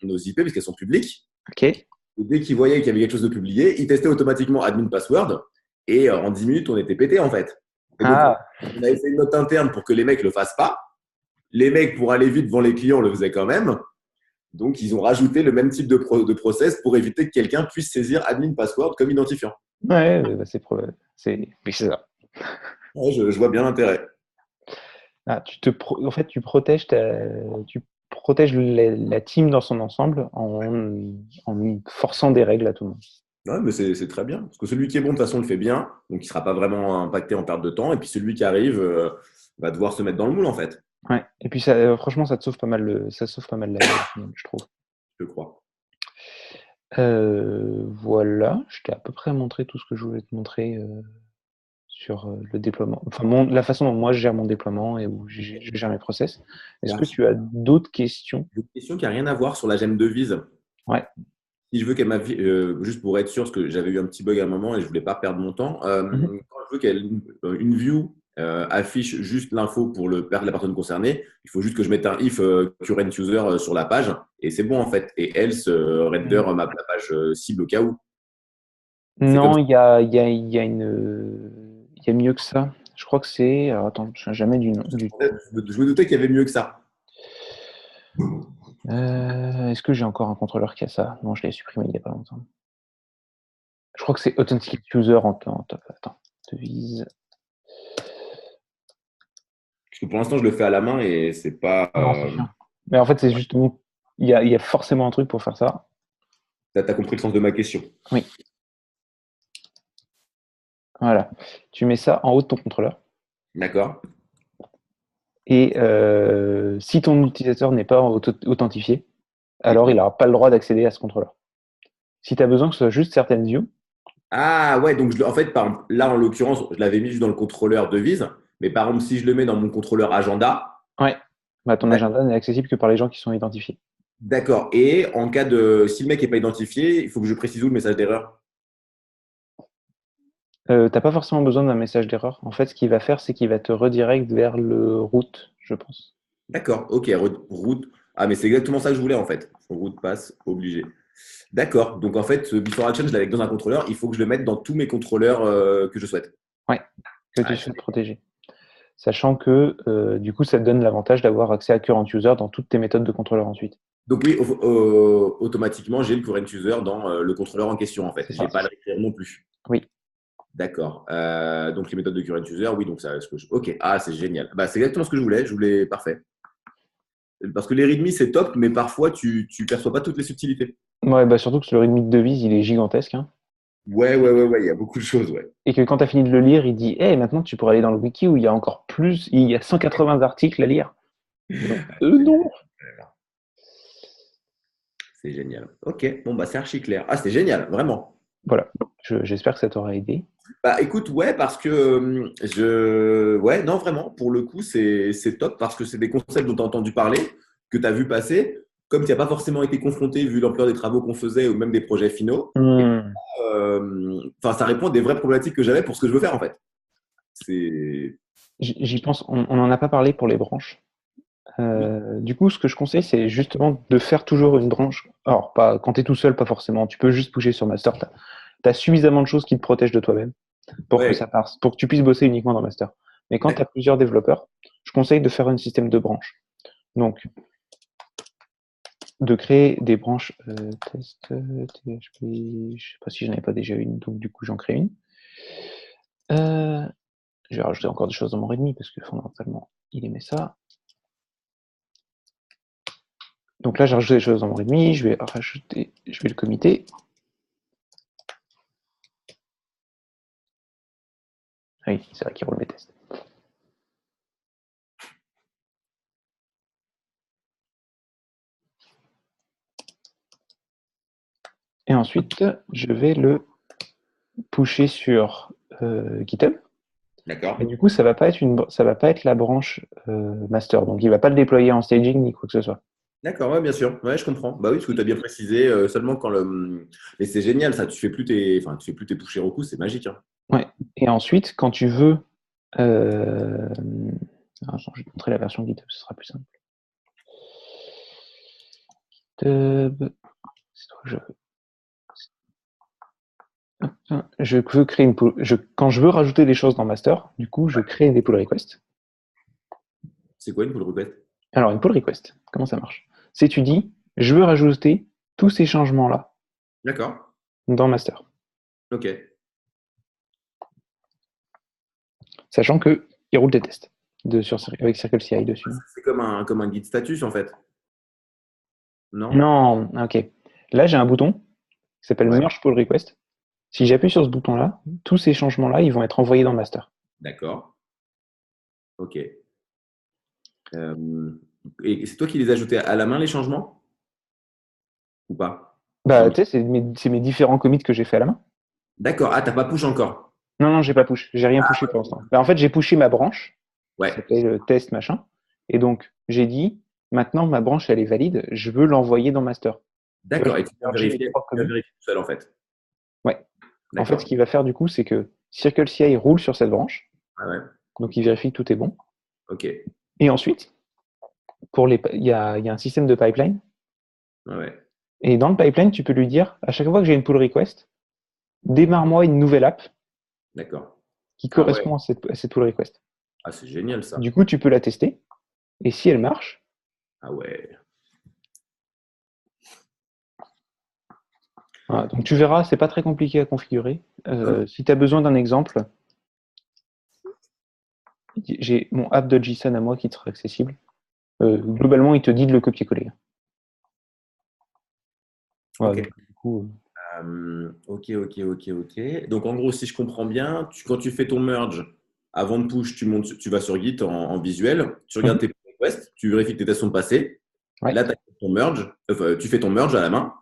IP parce qu'elles sont publiques. Ok. Et dès qu'ils voyaient qu'il y avait quelque chose de publié, ils testaient automatiquement admin password. Et en 10 minutes, on était pété en fait. Et donc, Ah, on avait fait une note interne pour que les mecs le fassent pas. Les mecs, pour aller vite devant les clients, le faisaient quand même. Donc, ils ont rajouté le même type de process pour éviter que quelqu'un puisse saisir admin password comme identifiant. ouais, bah, oui, c'est ça. Ouais, je vois bien l'intérêt. Ah, en fait, tu protèges la team dans son ensemble en forçant des règles à tout le monde. Ouais, mais c'est très bien. Parce que celui qui est bon, de toute façon, le fait bien. Donc, il ne sera pas vraiment impacté en perte de temps. Et puis, celui qui arrive va devoir se mettre dans le moule, en fait, Ouais. Et puis, ça, franchement, ça te sauve pas mal, ça sauve pas mal la vie, je trouve. je crois. Voilà, je t'ai à peu près montré tout ce que je voulais te montrer sur le déploiement. Enfin, la façon dont moi je gère mon déploiement et où je gère mes process. Est-ce que Merci. tu as d'autres questions? Une question qui n'a rien à voir sur la gemme devise. Ouais. Si je veux qu'elle m'affiche, juste pour être sûr, parce que j'avais eu un petit bug à un moment et je ne voulais pas perdre mon temps, Mhm. quand je veux qu'elle une view affiche juste l'info pour la personne concernée, il faut juste que je mette un if current user sur la page et c'est bon en fait. Et else render la page cible au cas où. C'est comme Non, ça. il y a mieux que ça. Je crois que c'est. Alors attends, je ne me souviens jamais du nom. Je me doutais qu'il y avait mieux que ça. Est-ce que j'ai encore un contrôleur qui a ça? Non, je l'ai supprimé il n'y a pas longtemps. Je crois que c'est Authenticate User en temps. Attends, devise. Parce que pour l'instant, je le fais à la main et c'est pas. Non, c'est chiant. Mais en fait, c'est justement. Il y a forcément un truc pour faire ça. T'as compris le sens de ma question. Oui, voilà. Tu mets ça en haut de ton contrôleur. D'accord. Et si ton utilisateur n'est pas authentifié, alors il n'aura pas le droit d'accéder à ce contrôleur. Si tu as besoin que ce soit juste certaines views, Ah ouais, donc en fait, par exemple, là en l'occurrence, je l'avais mis juste dans le contrôleur devise, mais par exemple, si je le mets dans mon contrôleur agenda, ouais, bah, ton d'ac- agenda n'est accessible que par les gens qui sont identifiés. d'accord. Et en cas de, si le mec n'est pas identifié, il faut que je précise où le message d'erreur. T'as pas forcément besoin d'un message d'erreur. En fait, ce qu'il va faire, c'est qu'il va te redirect vers le route, je pense. D'accord, ok, route. Ah, mais c'est exactement ça que je voulais en fait. Route passe obligé. D'accord, donc en fait, ce before action, je l'avais dans un contrôleur, il faut que je le mette dans tous mes contrôleurs que je souhaite. Ouais, que tu Ah, souhaites protéger. Sachant que du coup, ça te donne l'avantage d'avoir accès à current user dans toutes tes méthodes de contrôleur ensuite. donc oui, automatiquement, j'ai le current user dans le contrôleur en question en fait. C'est J'ai ça. pas à le réécrire non plus. Oui. D'accord. Donc les méthodes de current user, oui, donc ça, ok. Ah, c'est génial. Bah, c'est exactement ce que je voulais. Je voulais parfait. Parce que les readme, c'est top, mais parfois tu perçois pas toutes les subtilités. Ouais, bah surtout que le readme de devise, il est gigantesque, hein. Ouais, ouais, ouais, ouais. Il y a beaucoup de choses, ouais. Et que quand tu as fini de le lire, il dit hey, maintenant tu pourrais aller dans le wiki où il y a encore plus, il y a 180 articles à lire. Donc, non. C'est génial. Ok. Bon, bah c'est archi clair. Ah, c'était génial, vraiment. Voilà. J'espère que ça t'aura aidé. Bah écoute, ouais, parce que ouais, non, vraiment, pour le coup, c'est top parce que c'est des concepts dont tu as entendu parler, que tu as vu passer, comme tu n'as pas forcément été confronté vu l'ampleur des travaux qu'on faisait ou même des projets finaux. Hmm. Enfin, ça répond à des vraies problématiques que j'avais pour ce que je veux faire en fait. C'est J'y pense, on n'en a pas parlé pour les branches. Du coup, ce que je conseille, c'est justement de faire toujours une branche. Alors, pas, quand tu es tout seul, pas forcément. Tu peux juste pusher sur master. Tu as suffisamment de choses qui te protègent de toi-même pour que ouais, ça passe, pour que tu puisses bosser uniquement dans master. Mais quand tu as d'accord. plusieurs développeurs, je conseille de faire un système de branches. Donc, de créer des branches test THP, je sais pas si j'en avais pas déjà une, donc du coup j'en crée une. Je vais rajouter encore des choses dans mon readme parce que fondamentalement il aimait ça. Donc là j'ai rajouté des choses dans mon readme, je vais le commiter. Ah oui, c'est vrai qu'il roule mes tests. Et ensuite je vais le pusher sur GitHub. Et D'accord. du coup ça va pas être la branche master, donc il va pas le déployer en staging ni quoi que ce soit. D'accord, ouais, bien sûr. Ouais, je comprends. Bah oui, parce que tu as bien précisé, seulement quand le. Mais c'est génial, ça, enfin, tu fais plus tes push Heroku, c'est magique, hein. Ouais. Et ensuite, quand tu veux. Euh... Alors, attends, je vais te montrer la version GitHub, ce sera plus simple. GitHub. C'est toi que je veux. Je veux créer une pull. Quand je veux rajouter des choses dans master, du coup, je crée des pull requests. C'est quoi une pull request? Alors, une pull request, comment ça marche? C'est tu dis, je veux rajouter tous ces changements-là D'accord. dans master, Ok. sachant que il roule des tests avec CircleCI dessus. C'est comme un guide status, en fait. Non? Non, ok. Là, j'ai un bouton qui s'appelle Ouais. Merge Pull Request. Si j'appuie sur ce bouton-là, tous ces changements-là, ils vont être envoyés dans master. D'accord. Ok. Et c'est toi qui les as ajoutés à la main, les changements? Ou pas? Bah, tu sais, c'est mes différents commits que j'ai fait à la main. D'accord. Ah, t'as pas push encore. Non, non, j'ai pas push. J'ai rien pushé pour l'instant. Bah, en fait, j'ai pushé ma branche, qui Ouais. s'appelle test machin. Et donc, j'ai dit, maintenant, ma branche, elle est valide, je veux l'envoyer dans master. Tu vois, je D'accord. Et peux merger mes trois tu vas commits. vérifier tout seul, en fait. Ouais. En fait, ce D'accord. qu'il va faire, du coup, c'est que CircleCI roule sur cette branche. Ah ouais. Donc, il vérifie que tout est bon. Ok. Et ensuite, il y a un système de pipeline. Ah ouais. Et dans le pipeline, tu peux lui dire, à chaque fois que j'ai une pull request, démarre-moi une nouvelle app D'accord. qui Ah ouais. correspond à cette pull request. Ah, c'est génial, ça. Du coup, tu peux la tester. Et si elle marche, Ah ouais. voilà. Donc tu verras, c'est pas très compliqué à configurer. Ok. Si tu as besoin d'un exemple, j'ai mon app.json à moi qui te sera accessible. Globalement, il te dit de le copier-coller. Voilà, Ok. donc, du coup, Ok. Donc, en gros, si je comprends bien, quand tu fais ton merge, avant de push, tu vas sur Git en visuel, tu regardes tes pull requests, tu vérifies que tes tests sont passés. ouais. Là, ton merge, enfin, tu fais ton merge à la main.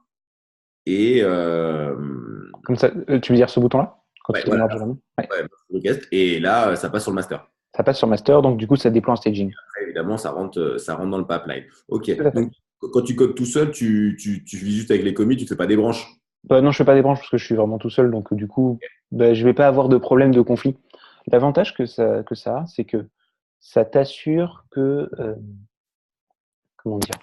Et Comme ça, tu veux dire ce bouton-là quand tu ouais, fais le voilà, merge vraiment. Ouais. ouais, pull request. Et là, ça passe sur le master. Ça passe sur master, donc du coup, ça déploie un staging. Après, évidemment, ça rentre dans le pipeline. Ok. Tout à fait. Donc, quand tu codes tout seul, tu vis juste avec les commits, tu ne fais pas des branches. Non, je fais pas des branches parce que je suis vraiment tout seul, donc du coup, bah, je vais pas avoir de problème de conflit. L'avantage que ça a, c'est que ça t'assure que, comment dire,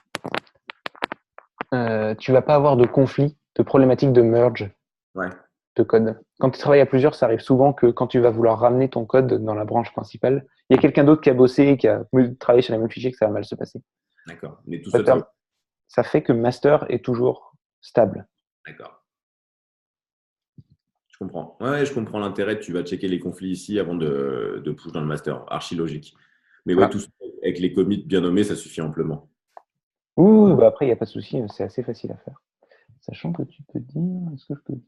tu vas pas avoir de conflit, de problématique de merge Ouais. de code. Quand tu travailles à plusieurs, ça arrive souvent que quand tu vas vouloir ramener ton code dans la branche principale, il y a quelqu'un d'autre qui a bossé, qui a travaillé sur les mêmes fichiers, que ça va mal se passer. D'accord. Mais tout Ça, seul, ça va. ça fait que master est toujours stable. D'accord. Je comprends. Ouais, je comprends l'intérêt. Tu vas checker les conflits ici avant de push dans le master. Archi logique. Mais ouais, Voilà. tout seul, avec les commits bien nommés, ça suffit amplement. Ouh, bah après, il n'y a pas de souci, c'est assez facile à faire. Sachant que tu peux dire, est-ce que je peux dire?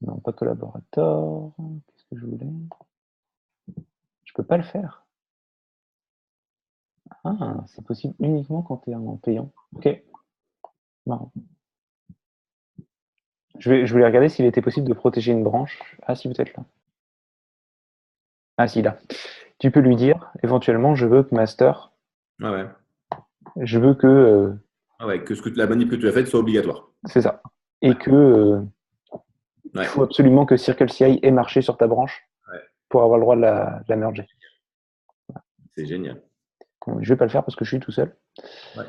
Non, pas collaborateur. Qu'est-ce que je voulais? Je peux pas le faire. Ah, c'est possible uniquement quand tu es en payant. Ok, marrant. Je voulais regarder s'il était possible de protéger une branche. Ah, si, peut-être là. Ah, si, là. Tu peux lui dire, éventuellement, je veux que master, Ouais, ouais. je veux que, Ah ouais, que la manip que tu as faite soit obligatoire. c'est ça. Ouais. Et que, il Ouais. faut absolument que CircleCI ait marché sur ta branche Ouais. pour avoir le droit de la merger. C'est génial. Donc, je vais pas le faire parce que je suis tout seul. Ouais.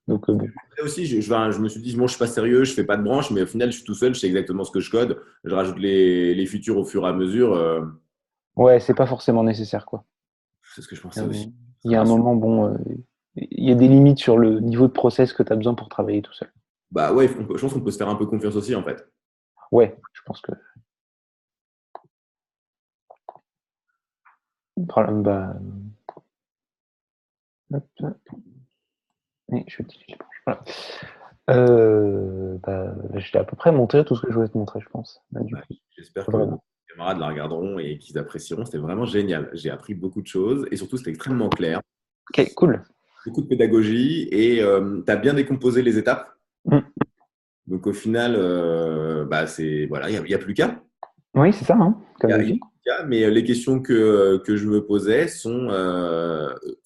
Donc, bon. Après aussi, je me suis dit, bon, je suis pas sérieux, je fais pas de branche, mais au final, je suis tout seul, je sais exactement ce que je code. Je rajoute les features au fur et à mesure. Ouais, c'est pas forcément nécessaire, quoi. C'est ce que je pensais Euh, aussi. Il Ça y a un rassure. moment, bon, il y a des limites sur le niveau de process que tu as besoin pour travailler tout seul. Bah ouais, je pense qu'on peut se faire un peu confiance aussi, en fait. Ouais, je pense que. Bah, hop, et je vais utiliser les branches. Voilà. Je t'ai à peu près montré tout ce que je voulais te montrer, je pense. Là, du Ouais. coup, J'espère que nos vraiment. camarades la regarderont et qu'ils apprécieront. C'était vraiment génial. J'ai appris beaucoup de choses et surtout, c'était extrêmement clair. Ok, cool. Beaucoup de pédagogie et tu as bien décomposé les étapes. Mm. Donc au final, bah, c'est voilà, il y a plus qu'à. Oui, c'est ça, hein, comme Il y a d'habitude. plus qu'à, mais les questions que je me posais sont.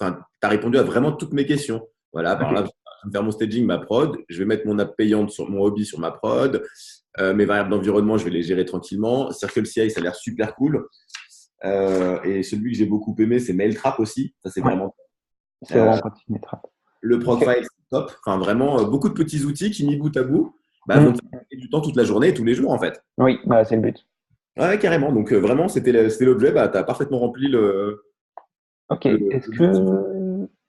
Enfin, tu as répondu à vraiment toutes mes questions. Voilà, par Ok. là, je vais faire mon staging, ma prod. Je vais mettre mon app payante sur mon hobby sur ma prod. Mes variables d'environnement, je vais les gérer tranquillement. CircleCI, ça a l'air super cool. Et celui que j'ai beaucoup aimé, c'est Mailtrap aussi. Ça, c'est Ouais, vraiment. c'est Euh, vraiment pratique, mes trappes. le Ok. Procfile, c'est top. Enfin, vraiment, beaucoup de petits outils qui, mis bout à bout, bah, vont te Mm. faire gagner du temps toute la journée et tous les jours, en fait. Oui, bah, c'est le but. Ouais, carrément. Donc, vraiment, c'était l'objet. Bah, tu as parfaitement rempli Ok. l'objectif.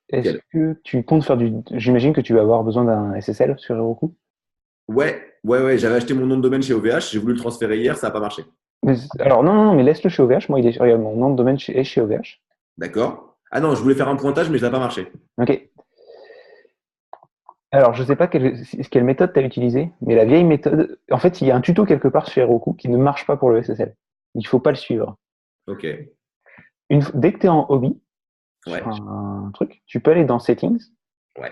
Est-ce Nickel. que tu comptes faire du. J'imagine que tu vas avoir besoin d'un SSL sur Heroku. Ouais. J'avais acheté mon nom de domaine chez OVH. J'ai voulu le transférer hier. Ça n'a pas marché. Alors, non, non, non, mais laisse-le chez OVH. Moi, regarde, mon nom de domaine est chez OVH. D'accord. Ah non, je voulais faire un pointage, mais ça n'a pas marché. Ok. Alors, je sais pas quelle méthode tu as utilisée, mais la vieille méthode, en fait, il y a un tuto quelque part sur Heroku qui ne marche pas pour le SSL. Il faut pas le suivre. Ok. Dès que tu es en hobby, sur Ouais. un truc, tu peux aller dans Settings, Ouais.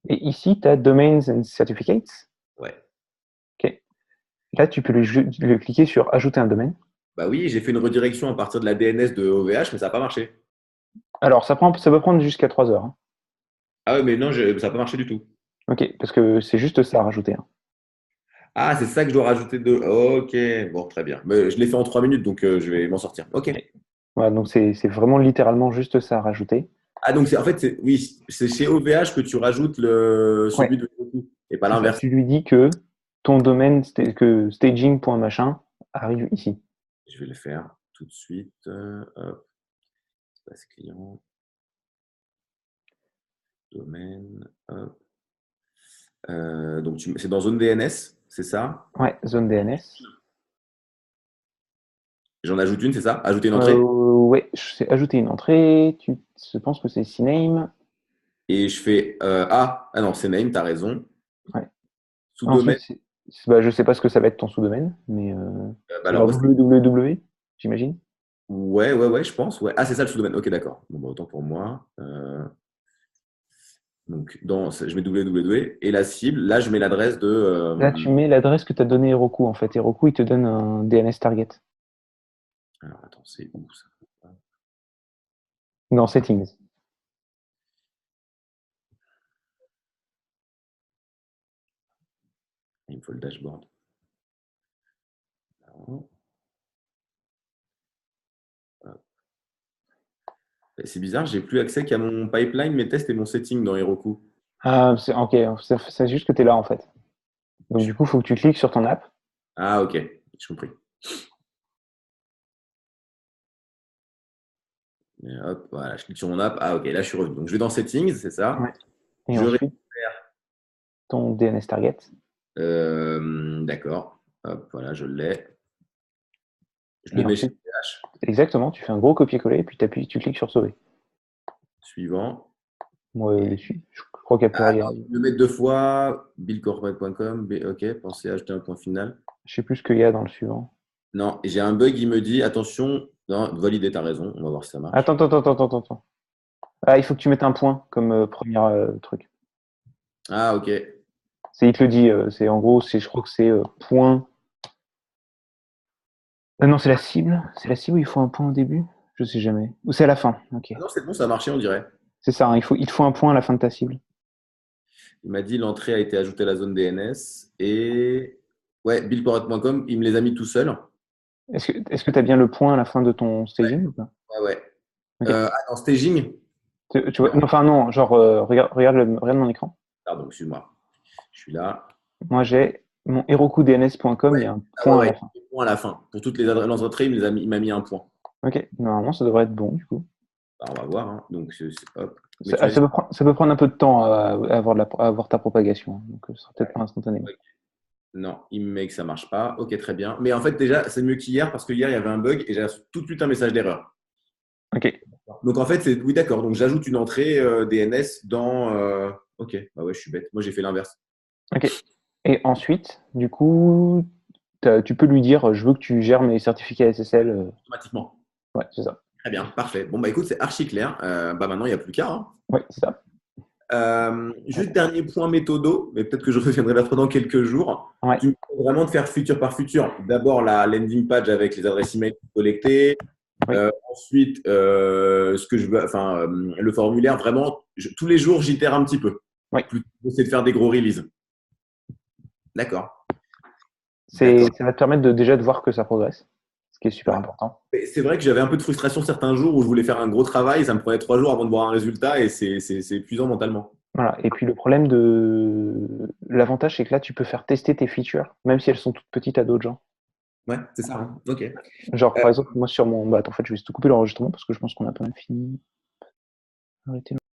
et ici, tu as Domains and Certificates. Ouais. Ok. Là, tu peux le cliquer sur Ajouter un domaine. Bah oui, j'ai fait une redirection à partir de la DNS de OVH, mais ça n'a pas marché. Alors, ça peut prendre jusqu'à 3 heures, hein. Ah ouais, mais non, ça n'a pas marché du tout. Ok, parce que c'est juste ça à rajouter, hein. Ah, c'est ça que je dois rajouter de. Ok, bon, très bien. Mais je l'ai fait en 3 minutes, donc je vais m'en sortir. Ok. Ok. Voilà, donc c'est vraiment littéralement juste ça à rajouter. Ah, donc en fait, oui, c'est chez OVH que tu rajoutes Ouais, celui de Heroku et pas c'est ça. l'inverse. Tu lui dis que ton domaine, que staging.machin arrive ici. Je vais le faire tout de suite. Hop, espace client, domaine, hop. Donc, c'est dans zone DNS, c'est ça? Ouais, zone DNS. J'en ajoute une, c'est ça? Ajouter une entrée? Ouais, je sais ajouter une entrée. Je pense que c'est CNAME. Et je fais ah non, c'est name, t'as raison. Ouais. Sous-domaine. Ensuite, bah, je sais pas ce que ça va être ton sous-domaine, mais Bah alors, genre moi, www, j'imagine. ouais, je pense. Ouais. Ah, c'est ça le sous-domaine. Ok, d'accord. Bon, bah, autant pour moi. Donc, je mets www et la cible. Là, je mets l'adresse de. Là, tu mets l'adresse que tu as donnée Heroku, en fait. Heroku, il te donne un DNS target Alors, attends, c'est où ça? dans Settings. Il me faut le dashboard. Alors, c'est bizarre, j'ai plus accès qu'à mon pipeline, mes tests et mon setting dans Heroku. Ah, ok, c'est juste que tu es là, en fait. Donc, du coup, il faut que tu cliques sur ton app. Ah, ok, j'ai compris. Et hop, voilà, je clique sur mon app. Ah, ok, là, je suis revenu. Donc, je vais dans settings, c'est ça. Ouais. Et Je ensuite, ton DNS target. d'accord. Hop, voilà, je l'ai. Je le Et mets chez ensuite, PH. exactement, tu fais un gros copier-coller, et puis tu cliques sur sauver. Suivant. Moi, Et je crois qu'il n'y a plus rien. attends, le mettre deux fois. Billcorporate.com. Ok, pensez à ajouter un point final. Je sais plus ce qu'il y a dans le suivant. Non, j'ai un bug, il me dit attention. Non, validé, t'as raison. On va voir si ça marche. Attends. Ah, il faut que tu mettes un point comme premier truc. Ah, ok. Il te le dit, c'est en gros, je crois que c'est point. Non, c'est la cible. C'est la cible où il faut un point au début? Je sais jamais. Ou c'est à la fin? Ok. Ah non, c'est bon, ça a marché, on dirait. C'est ça, hein, il te faut un point à la fin de ta cible. Il m'a dit l'entrée a été ajoutée à la zone DNS et ouais, billcorporate.com, il me les a mis tout seul. Est-ce que tu as bien le point à la fin de ton Ouais, staging ou pas? ouais. Ok. Ah, en staging? Tu vois, Non, non, enfin non, genre regarde mon écran. pardon, excuse-moi. Je suis là. Moi j'ai mon herokudns.com, il y Ouais, a un ah ouais, point à la ouais, fin. il y a un point à la fin. Pour toutes les entrées, il m'a mis un point. Ok, normalement ça devrait être bon du coup. Bah, on va voir, hein. Donc, hop. Mais tu m'as dit, Ça peut prendre un peu de temps à avoir ta propagation, hein, donc ce sera peut-être pas instantané. ouais, non, il me met que ça marche pas. Ok, très bien. Mais en fait, déjà, c'est mieux qu'hier parce que hier, il y avait un bug et j'ai reçu tout de suite un message d'erreur. Ok, Donc, en fait, oui, d'accord. Donc, j'ajoute une entrée DNS dans. Ok, bah ouais, je suis bête. Moi, j'ai fait l'inverse. ok. Et ensuite, du coup, tu peux lui dire, je veux que tu gères mes certificats SSL. Automatiquement. Ouais, c'est ça. Très bien, parfait. Bon, bah écoute, c'est archi clair. Bah maintenant, il n'y a plus qu'à, hein. Ouais, c'est ça. Juste dernier point méthodo, mais peut-être que je reviendrai vers toi dans quelques jours. Ouais, Tu me demandes vraiment de faire feature par feature. D'abord, la landing page avec les adresses email collectées. oui. Ensuite, ce que je veux, enfin, le formulaire, vraiment, tous les jours, j'itère un petit peu. Oui. Plutôt que d'essayer de faire des gros releases. D'accord. D'accord. Ça va te permettre déjà de voir que ça progresse, ce qui est super Ouais. important. Et c'est vrai que j'avais un peu de frustration certains jours où je voulais faire un gros travail, ça me prenait 3 jours avant de voir un résultat et c'est épuisant mentalement. Voilà. Et puis l'avantage, c'est que là, tu peux faire tester tes features, même si elles sont toutes petites à d'autres gens. Ouais, c'est ça, hein. Ok. Genre, par exemple, moi sur mon. Bah, attends, en fait, je vais te couper l'enregistrement parce que je pense qu'on a pas mal fini. Arrêtez.